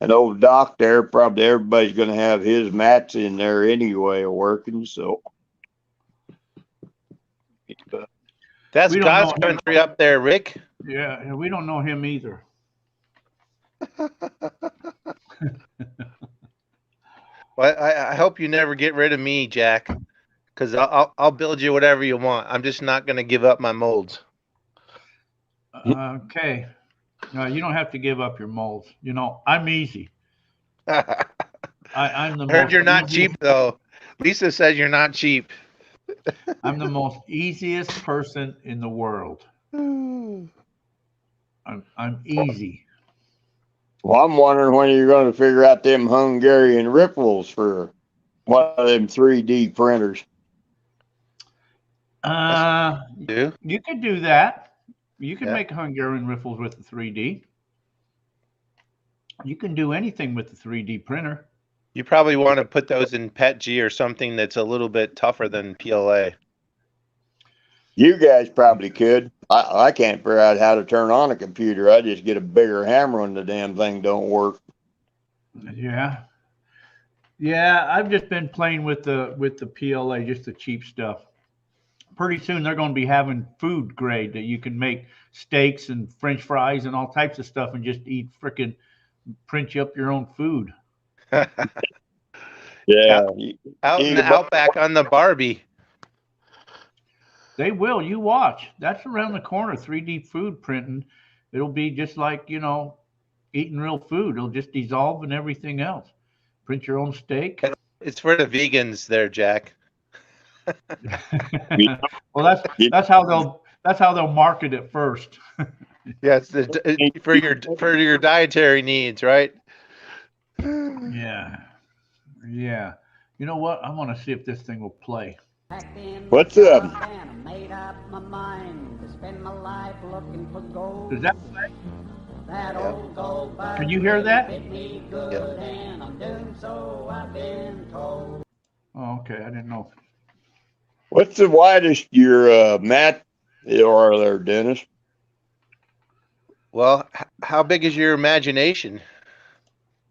And old Doc there, probably everybody's going to have his mats in there anyway working. So that's God's country up there, Rick. Yeah, we don't know him either. Well, I hope you never get rid of me, Jack, because I'll build you whatever you want. I'm just not going to give up my molds. Okay. No, you don't have to give up your molds. I'm easy. I'm the Heard you're not cheap, though. Lisa says you're not cheap. I'm the most easiest person in the world. I'm easy. Well, I'm wondering when you're going to figure out them Hungarian ripples for one of them 3D printers. You could do that. You can make Hungarian riffles with the 3D. You can do anything with the 3D printer. You probably want to put those in PETG or something that's a little bit tougher than PLA. You guys probably could. I can't figure out how to turn on a computer. I just get a bigger hammer and the damn thing don't work. Yeah. Yeah, I've just been playing with the PLA, just the cheap stuff. Pretty soon they're going to be having food grade that you can make steaks and French fries and all types of stuff and just print you up your own food. Yeah. Out in the Outback on the Barbie. They will. You watch. That's around the corner, 3D food printing. It'll be just like, eating real food. It'll just dissolve and everything else. Print your own steak. It's for the vegans there, Jack. Well, that's how they'll market it first. Yes, for your dietary needs, right? Yeah. Yeah. You know what? I want to see if this thing will play. What's up? Does that play? Can you hear that? Oh, okay. I didn't know. What's the widest your mat are there, Dennis? Well, how big is your imagination?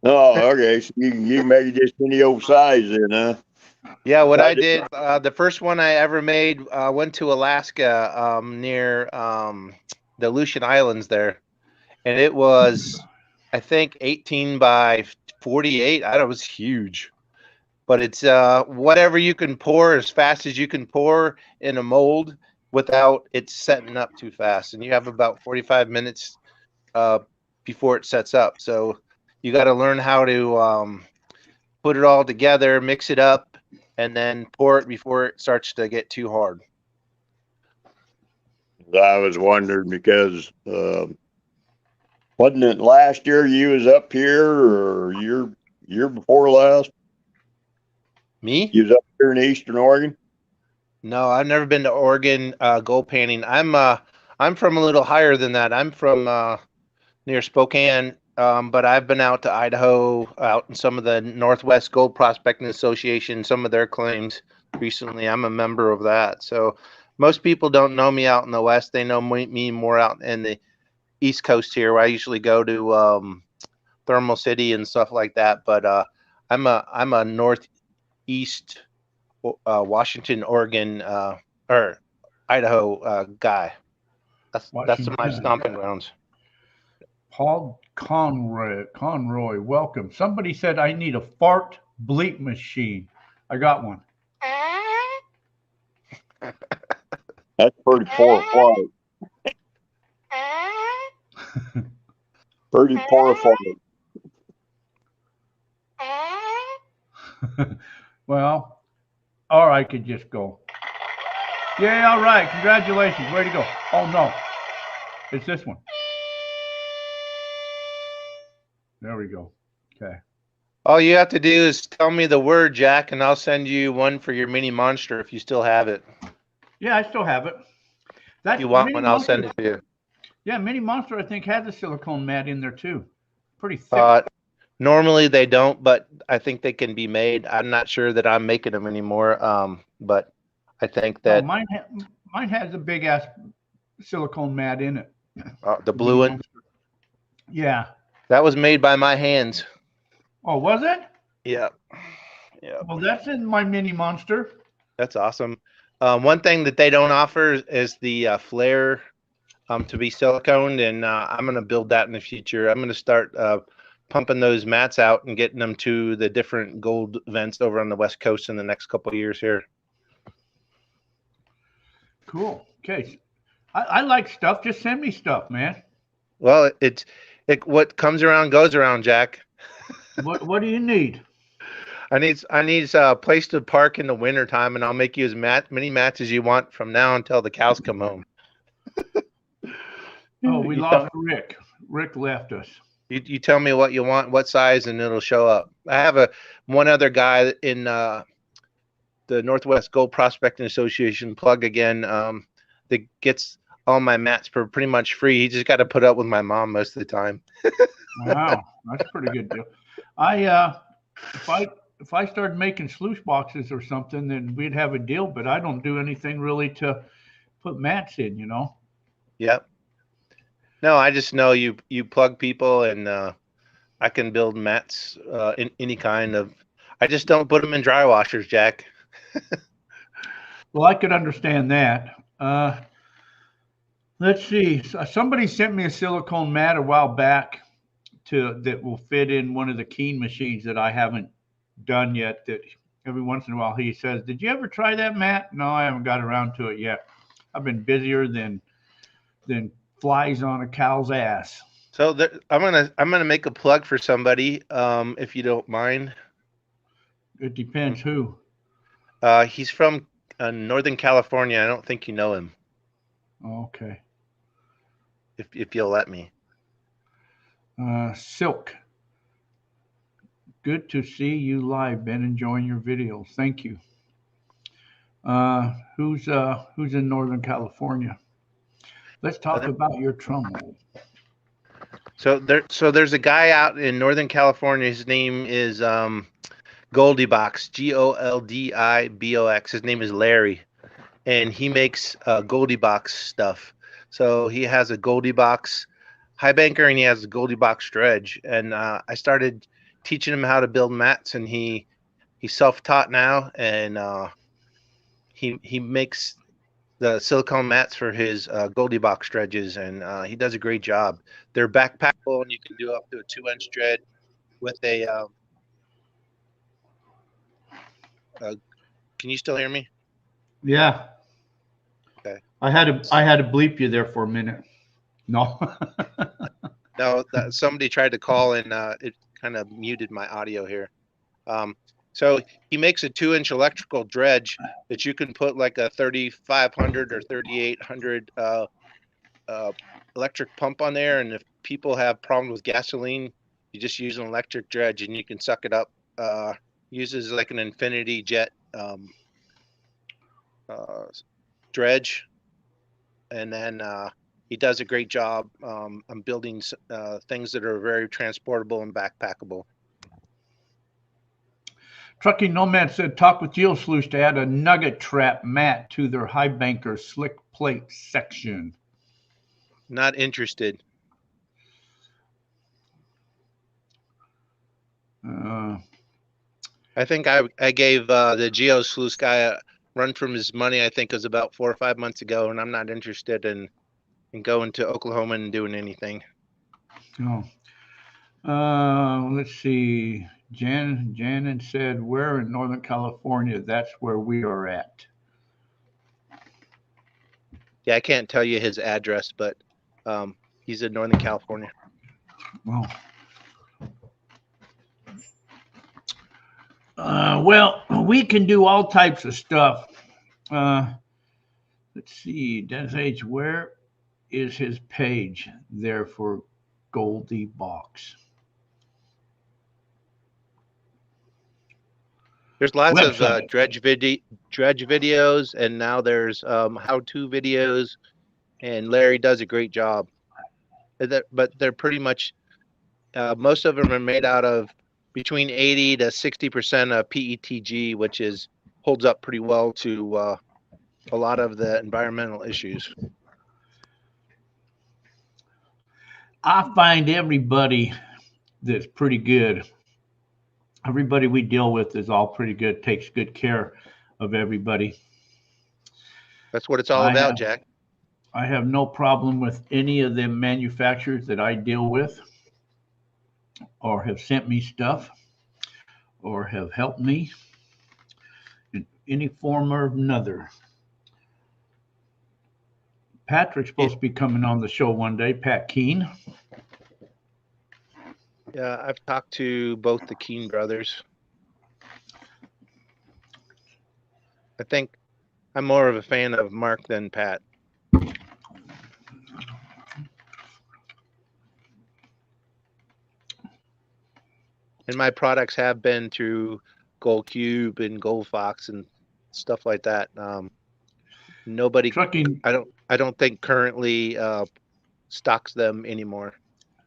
Oh, okay. So you can make it just any old size then, huh? Yeah, what I did, the first one I ever made, went to Alaska near the Aleutian Islands there. And it was, I think, 18 by 48. I don't know, it was huge. But it's whatever you can pour as fast as you can pour in a mold without it setting up too fast. And you have about 45 minutes before it sets up. So you got to learn how to put it all together, mix it up, and then pour it before it starts to get too hard. I was wondering because wasn't it last year you was up here or year before last? Me? You was up here in Eastern Oregon? No, I've never been to Oregon gold panning. I'm from a little higher than that. I'm from near Spokane, but I've been out to Idaho, out in some of the Northwest Gold Prospecting Association, some of their claims recently. I'm a member of that. So most people don't know me out in the West. They know me more out in the East Coast here, where I usually go to Thermal City and stuff like that. But I'm a Northeast Washington, Oregon, or Idaho guy. That's my stomping grounds. Paul Conroy, welcome. Somebody said I need a fart bleep machine. I got one. That's pretty poor fart. Pretty poor fart. Well, or I could just go. Yeah, all right. Congratulations. Way to go. Oh, no. It's this one. There we go. Okay. All you have to do is tell me the word, Jack, and I'll send you one for your mini monster if you still have it. Yeah, I still have it. If you want one, I'll send it to you. Yeah, Mini Monster, I think, has a silicone mat in there, too. Pretty thick. Normally they don't, but I think they can be made. I'm not sure that I'm making them anymore, but I think that... No, mine has a big-ass silicone mat in it. The blue one? Yeah. That was made by my hands. Oh, was it? Yeah. Yeah. Well, that's in my Mini Monster. That's awesome. One thing that they don't offer is the flare to be siliconed, and I'm going to build that in the future. I'm going to start pumping those mats out and getting them to the different gold events over on the West Coast in the next couple of years here. Cool. Okay. I like stuff. Just send me stuff, man. Well, what comes around goes around, Jack. What do you need? I need a place to park in the winter time, and I'll make you as many mats as you want from now until the cows come home. Oh, we lost Rick. Rick left us. You tell me what you want, what size, and it'll show up. I have one other guy in the Northwest Gold Prospecting Association, plug again, that gets all my mats for pretty much free. He just got to put up with my mom most of the time. Wow, that's a pretty good deal. If I started making sluice boxes or something, then we'd have a deal. But I don't do anything really to put mats in, you know. Yep. No, I just know you plug people, and I can build mats in any kind of. I just don't put them in dry washers, Jack. Well, I could understand that. Let's see. Somebody sent me a silicone mat a while back that will fit in one of the Keen machines that I haven't done yet. That every once in a while he says, "Did you ever try that mat?" No, I haven't got around to it yet. I've been busier than flies on a cow's ass. So I'm gonna make a plug for somebody, if you don't mind. It depends who. He's from Northern California. I don't think you know him. Okay. If you'll let me. Silk. Good to see you live. Been enjoying your videos. Thank you. Who's in Northern California? Let's talk about your Trumbull. So there's a guy out in Northern California. His name is Goldibox, Goldibox. His name is Larry, and he makes Goldibox stuff. So he has a Goldibox high banker and he has a Goldibox dredge. And I started teaching him how to build mats, and he's self-taught now, and he makes the silicone mats for his Goldibox dredges, and he does a great job. They're backpackable, and you can do up to a 2-inch dredge with a. Can you still hear me? Yeah. Okay. I had to bleep you there for a minute. No. No, somebody tried to call and it kind of muted my audio here. So he makes a 2-inch electrical dredge that you can put like a 3,500 or 3,800 electric pump on there. And if people have problems with gasoline, you just use an electric dredge and you can suck it up. Uses like an infinity jet dredge. And then he does a great job. I'm building things that are very transportable and backpackable. Trucking Nomad said, talk with GeoSluice to add a nugget trap mat to their high banker slick plate section. Not interested. I think I gave the GeoSluice guy a run from his money. I think it was about 4 or 5 months ago, and I'm not interested in going to Oklahoma and doing anything. Oh, let's see. Janet said, "Where in Northern California?" That's where we are at. Yeah, I can't tell you his address, but he's in Northern California. Well, we can do all types of stuff. Let's see. Dennis H., where is his page there for Goldie Box? There's lots of dredge videos, and now there's how-to videos, and Larry does a great job. But they're pretty much most of them are made out of between 80 to 60% of PETG, which holds up pretty well to a lot of the environmental issues. I find everybody that's pretty good. Everybody we deal with is all pretty good, takes good care of everybody. That's what it's all about, Jack. I have no problem with any of the manufacturers that I deal with or have sent me stuff or have helped me in any form or another. Patrick's supposed to be coming on the show one day, Pat Keene. Yeah, I've talked to both the Keene brothers. I think I'm more of a fan of Mark than Pat. And my products have been through Gold Cube and Gold Fox and stuff like that. Nobody trucking. I don't think currently stocks them anymore.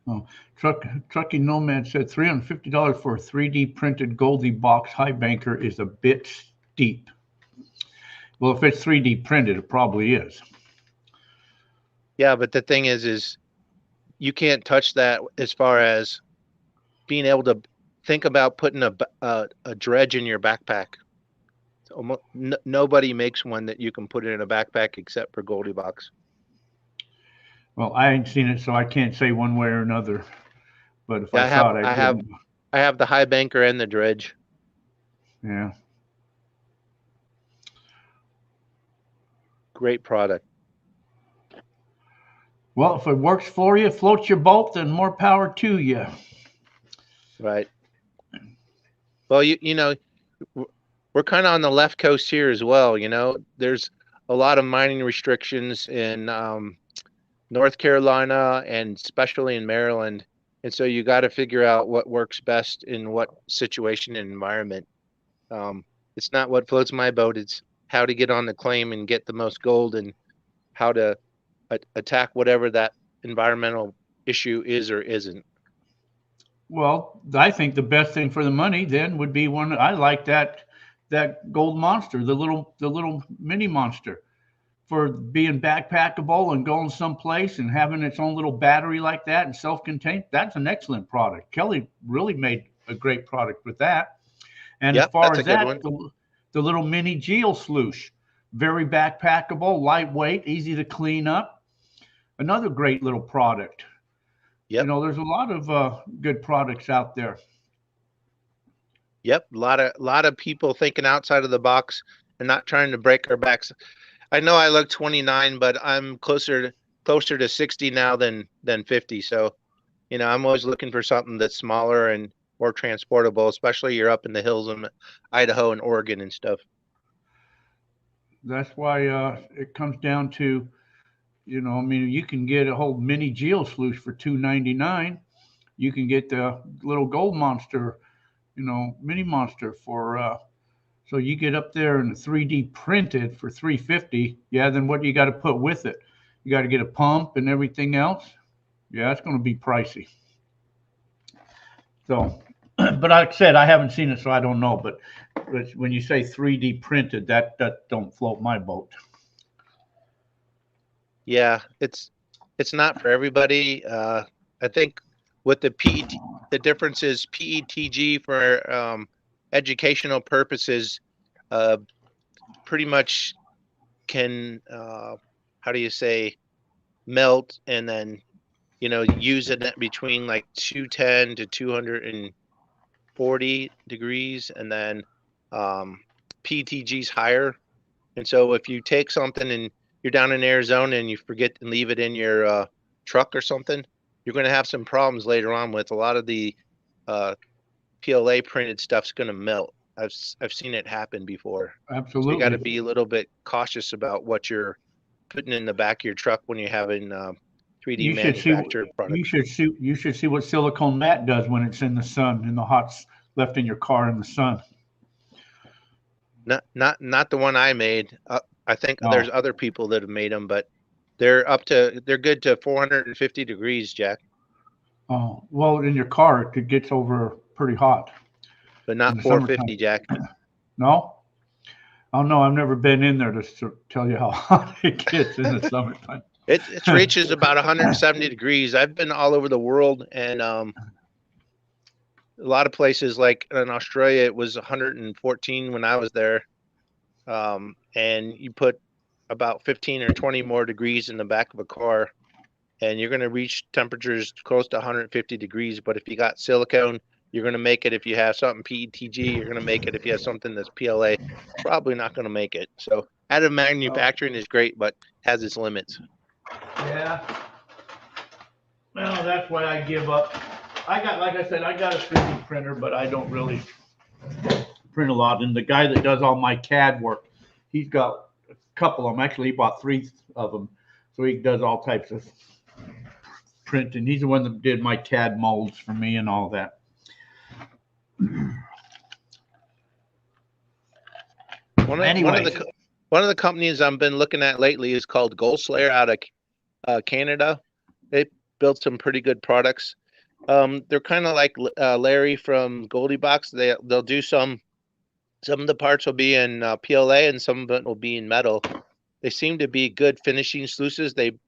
Oh, Trucking Nomad said $350 for a 3D printed Goldie Box high banker is a bit steep. Well, if it's 3D printed, it probably is. Yeah, but the thing is you can't touch that as far as being able to think about putting a dredge in your backpack. Almost, nobody makes one that you can put it in a backpack except for Goldie Box. Well, I ain't seen it, so I can't say one way or another. But if I saw it, I have the high banker and the dredge. Yeah. Great product. Well, if it works for you, floats your boat, then more power to you. Right. Well, you know, we're kind of on the left coast here as well. You know, there's a lot of mining restrictions in North Carolina and especially in Maryland. And so you got to figure out what works best in what situation and environment. It's not what floats my boat. It's how to get on the claim and get the most gold and how to attack whatever that environmental issue is or isn't. Well, I think the best thing for the money then would be one. I like that gold monster, the little mini monster, for being backpackable and going someplace and having its own little battery like that and self-contained. That's an excellent product. Kelly really made a great product with that. And as far as that, the little mini GeoSluice, very backpackable, lightweight, easy to clean up. Another great little product. Yep. You know, there's a lot of good products out there. Yep, a lot of people thinking outside of the box and not trying to break our backs. I know I look 29, but I'm closer to 60 now than 50. So, I'm always looking for something that's smaller and more transportable, especially you're up in the hills in Idaho and Oregon and stuff. That's why it comes down to, I mean, you can get a whole mini geosluice for $2.99. You can get the little gold monster, mini monster for so you get up there and 3D printed for 350. Yeah, then what do you got to put with it? You got to get a pump and everything else. Yeah, it's going to be pricey. So, but like I said, I haven't seen it, so I don't know. But when you say 3D printed, that don't float my boat. Yeah, it's not for everybody. I think with the PET, the difference is PETG for educational purposes, pretty much can how do you say, melt and then use it between like 210 to 240 degrees, and then PETG's higher. And so if you take something and you're down in Arizona and you forget and leave it in your truck or something, you're going to have some problems later on with a lot of the PLA printed stuff's going to melt. I've seen it happen before. Absolutely. So you got to be a little bit cautious about what you're putting in the back of your truck when you're having 3D manufactured product. You should see what silicone mat does when it's in the sun, in the hot, left in your car in the sun. Not the one I made. I think there's other people that have made them, but they're good to 450 degrees, Jack. Oh, well, in your car it gets over pretty hot. But not 450, Jack. No? Oh no, I've never been in there to tell you how hot it gets in the summertime. It reaches about 170 degrees. I've been all over the world, and a lot of places, like in Australia, it was 114 when I was there. And you put about 15 or 20 more degrees in the back of a car, and you're going to reach temperatures close to 150 degrees. But if you got silicone, you're going to make it. If you have something PETG, you're going to make it. If you have something that's PLA, probably not going to make it. So additive manufacturing is great, but has its limits. Yeah. Well, that's why I give up. Like I said, I got a 3D printer, but I don't really print a lot. And the guy that does all my CAD work, he's got a couple of them. Actually, he bought 3 of them. So he does all types of printing. He's the one that did my CAD molds for me and all that. One of the companies I've been looking at lately is called Gold Slayer out of Canada. They built some pretty good products. They're kind of like Larry from Goldie Box. They'll do some of the parts will be in PLA and some of it will be in metal. They seem to be good finishing sluices. They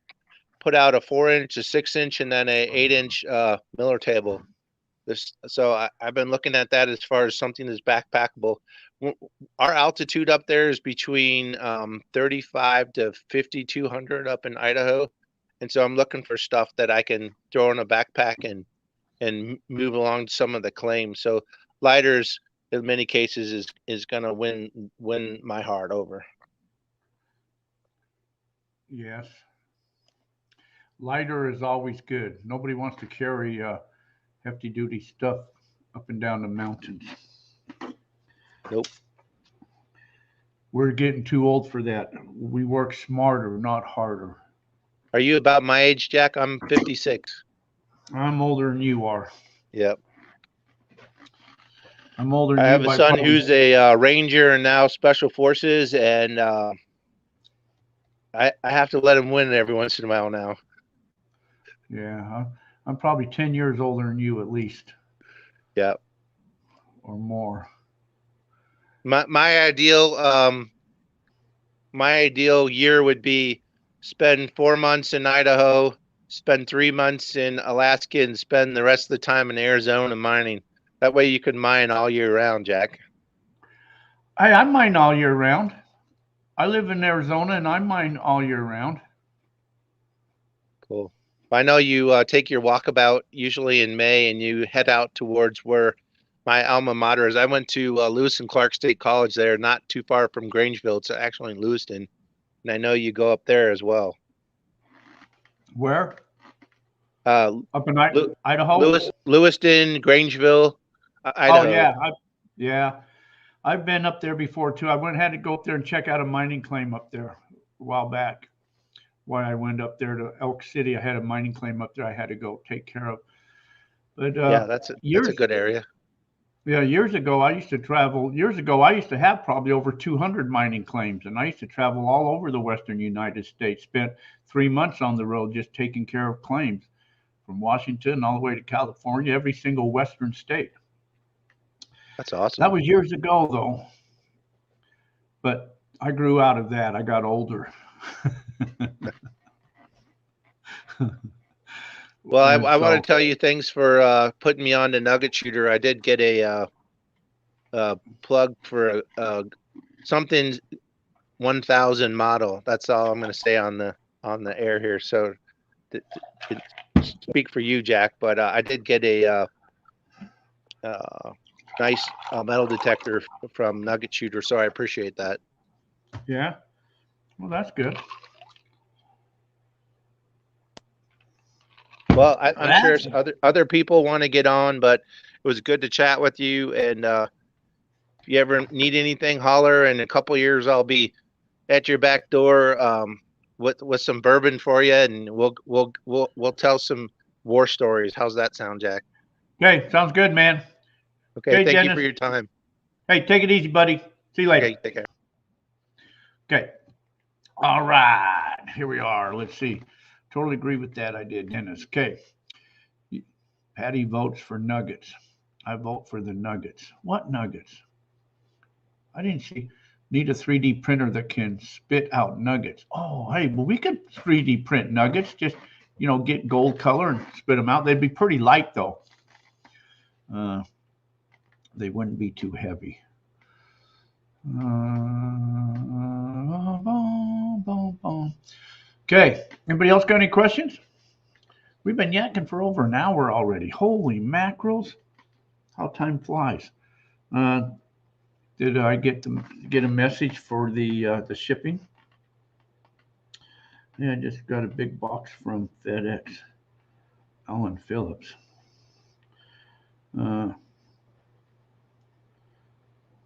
put out a 4-inch, a 6-inch, and then a 8-inch Miller table. So I've been looking at that as far as something that's backpackable. Our altitude up there is between 35 to 5,200 up in Idaho. And so I'm looking for stuff that I can throw in a backpack and move along some of the claims. So lighters, in many cases, is going to win my heart over. Yes. Lighter is always good. Nobody wants to carry hefty duty stuff up and down the mountains. Nope. We're getting too old for that. We work smarter, not harder. Are you about my age, Jack? I'm 56. I'm older than you are. Yep. I'm older than I you. have a son who's a Ranger and now Special Forces, and I have to let him win every once in a while now. Yeah, I'm probably 10 years older than you at least. Yeah. Or more. My ideal year would be spend 4 months in Idaho, spend 3 months in Alaska, and spend the rest of the time in Arizona mining. That way you can mine all year round, Jack. I mine all year round. I live in Arizona and I mine all year round. Cool. I know you take your walkabout usually in May and you head out towards where my alma mater is. I went to Lewis and Clark State College there, not too far from Grangeville. It's actually in Lewiston. and I know you go up there as well. Where? Uh, Up in Lew- Idaho? Lewiston, Grangeville, Oh Idaho. yeah. I've been up there before too. Had to go up there and check out a mining claim up there a while back. When I went up there to Elk City, I had a mining claim up there I had to go take care of. But Yeah, that's a good area. Yeah, years ago I used to travel. Years ago I used to have probably over 200 mining claims, and I used to travel all over the Western United States. Spent 3 months on the road just taking care of claims, from Washington all the way to California, every single Western state. That's awesome. That was years ago, though. But I grew out of that. I got older. Well, I And want so, to tell you thanks for putting me on the Nugget Shooter. I did get a plug for something 1000 model. That's all I'm going to say on the air here. So to speak for you, Jack, but I did get a nice metal detector from Nugget Shooter, so I appreciate that. yeah. Well, that's good. Well, I'm sure other people want to get on, but it was good to chat with you. And if you ever need anything, holler. In a couple years, I'll be at your back door with some bourbon for you, and we'll tell some war stories. How's that sound, Jack? Okay, sounds good, man. Okay, thank Dennis, you for your time. Hey, take it easy, buddy. See you later. Okay, take care. Okay. All right. Here we are. Let's see. Totally agree with that. I did, Dennis. Okay. Patty votes for Nuggets. I vote for the Nuggets. What Nuggets? I didn't see. Need a 3D printer that can spit out nuggets. Oh, hey, well, we could 3D print nuggets. Just, get gold color and spit them out. They'd be pretty light, though. They wouldn't be too heavy. Okay. Anybody else got any questions? We've been yakking for over an hour already. Holy mackerels! How time flies. Did I get a message for the shipping? Yeah, I just got a big box from FedEx. Alan Phillips.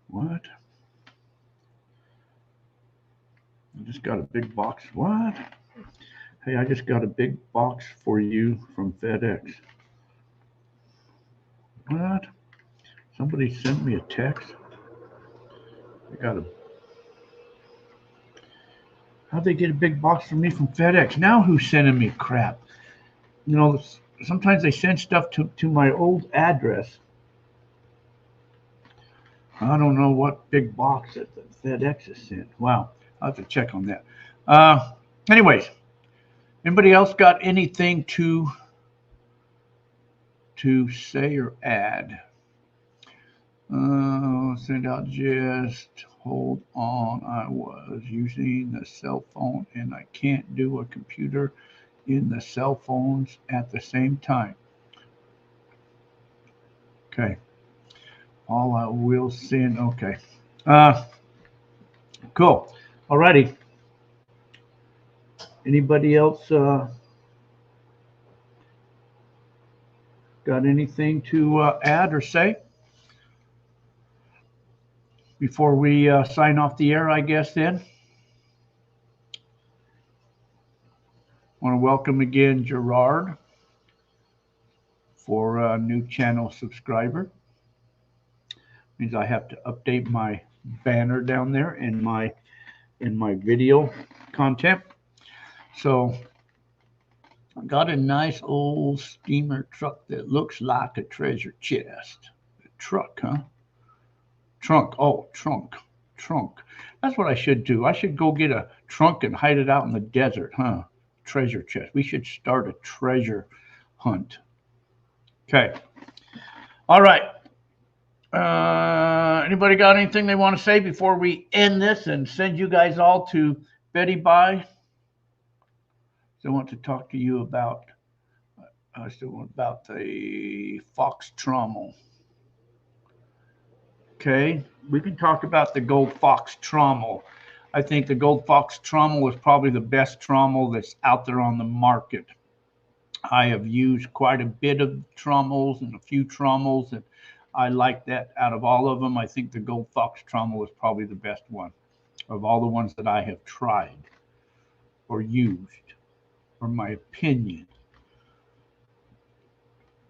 What? I just got a big box. What? Hey, I just got a big box for you from FedEx. What? Somebody sent me a text. How'd they get a big box from me from FedEx? Now who's sending me crap? Sometimes they send stuff to my old address. I don't know what big box that the FedEx has sent. Wow, I'll have to check on that. Anyways, anybody else got anything to say or add? Send out just hold on. I was using the cell phone and I can't do a computer in the cell phones at the same time. Okay. All I will send. Okay. Cool. Alrighty. Anybody else got anything to add or say before we sign off the air, I guess, then? I want to welcome again Gerard for a new channel subscriber. Means I have to update my banner down there in my video content. So I got a nice old steamer truck that looks like a treasure chest. A truck, huh? Trunk. Oh, trunk. That's what I should do. I should go get a trunk and hide it out in the desert, huh? Treasure chest. We should start a treasure hunt. Okay. All right. Anybody got anything they want to say before we end this and send you guys all to Betty Bye? I want to talk to you about the Fox Trommel. Okay, we can talk about the gold Fox Trommel. I think the Gold Fox trommel is probably the best trommel that's out there on the market. I have used quite a bit of trommels and a few trommels, and I like that out of all of them. I think the Gold Fox trommel is probably the best one of all the ones that I have tried or used, or my opinion.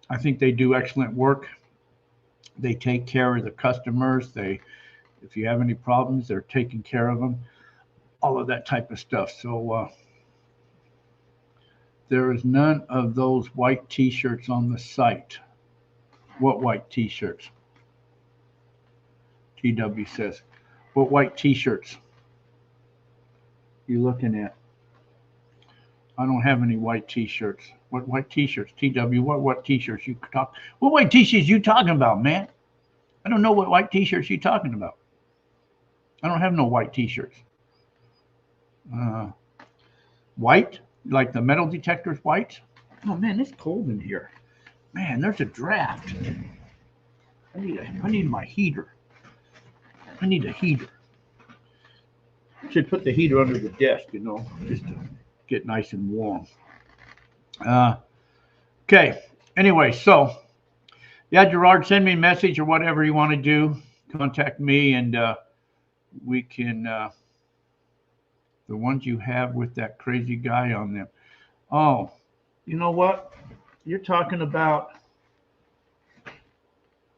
I think they do excellent work. They take care of the customers. If you have any problems, they're taking care of them. All of that type of stuff. So there is none of those white T-shirts on the site. What white T-shirts? TW says. What white T-shirts you looking at? I don't have any white T-shirts. What white T-shirts? TW, what T-shirts you talk? What white T-shirts you talking about, man? I don't know what white T-shirts you talking about. I don't have no white T-shirts. White, like the metal detectors, white. Oh man, it's cold in here. Man, there's a draft. I need my heater. I need a heater. Should put the heater under the desk, you know, just to get nice and warm. Okay. Anyway, so yeah, Gerard, send me a message or whatever you want to do. Contact me, and we can. The ones you have with that crazy guy on them. Oh, you know what? You're talking about.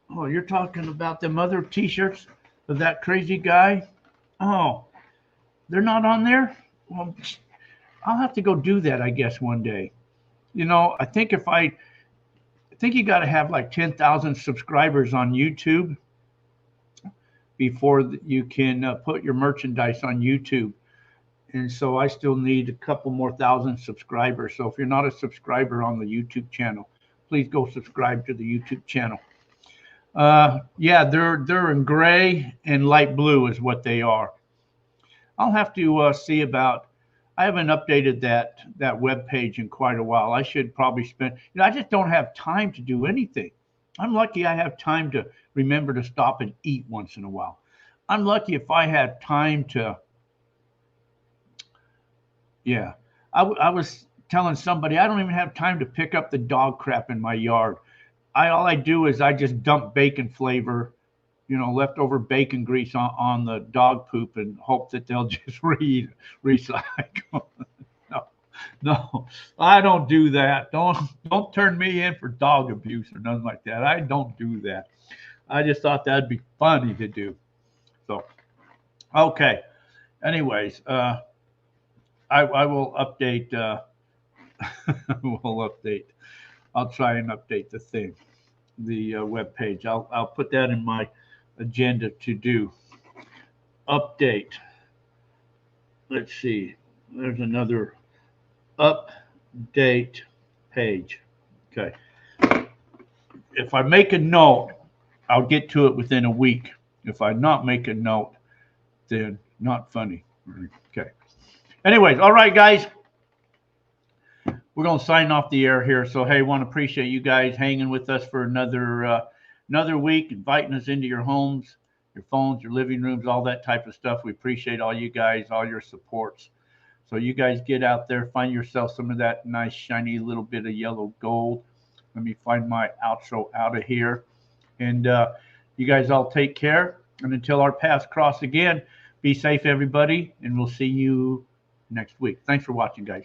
Oh, you're talking about them other T-shirts of that crazy guy. Oh, they're not on there. Well, I'll have to go do that, I guess, one day. You know, I think you got to have like 10,000 subscribers on YouTube before you can put your merchandise on YouTube. And so I still need a couple more thousand subscribers. So if you're not a subscriber on the YouTube channel, please go subscribe to the YouTube channel. Yeah, they're in gray and light blue is what they are. I'll have to see about. I haven't updated that web page in quite a while. I should probably spend. I just don't have time to do anything. I'm lucky I have time to remember to stop and eat once in a while. I'm lucky if I had time to. Yeah, I was telling somebody I don't even have time to pick up the dog crap in my yard. All I do is I just dump bacon flavor, leftover bacon grease on the dog poop and hope that they'll just recycle. No, I don't do that. Don't turn me in for dog abuse or nothing like that. I don't do that. I just thought that'd be funny to do. So, okay. Anyways, I will update. We'll update. I'll try and update the web page. I'll put that in my agenda to do. Update. Let's see. There's another update page. Okay. If I make a note, I'll get to it within a week. If I not make a note, then not funny. Okay. Anyways, all right, guys. We're going to sign off the air here. So, hey, want to appreciate you guys hanging with us for another week, inviting us into your homes, your phones, your living rooms, all that type of stuff. We appreciate all you guys, all your supports. So you guys get out there, find yourself some of that nice, shiny little bit of yellow gold. Let me find my outro out of here. And you guys all take care. And until our paths cross again, be safe, everybody. And we'll see you next week. Thanks for watching, guys.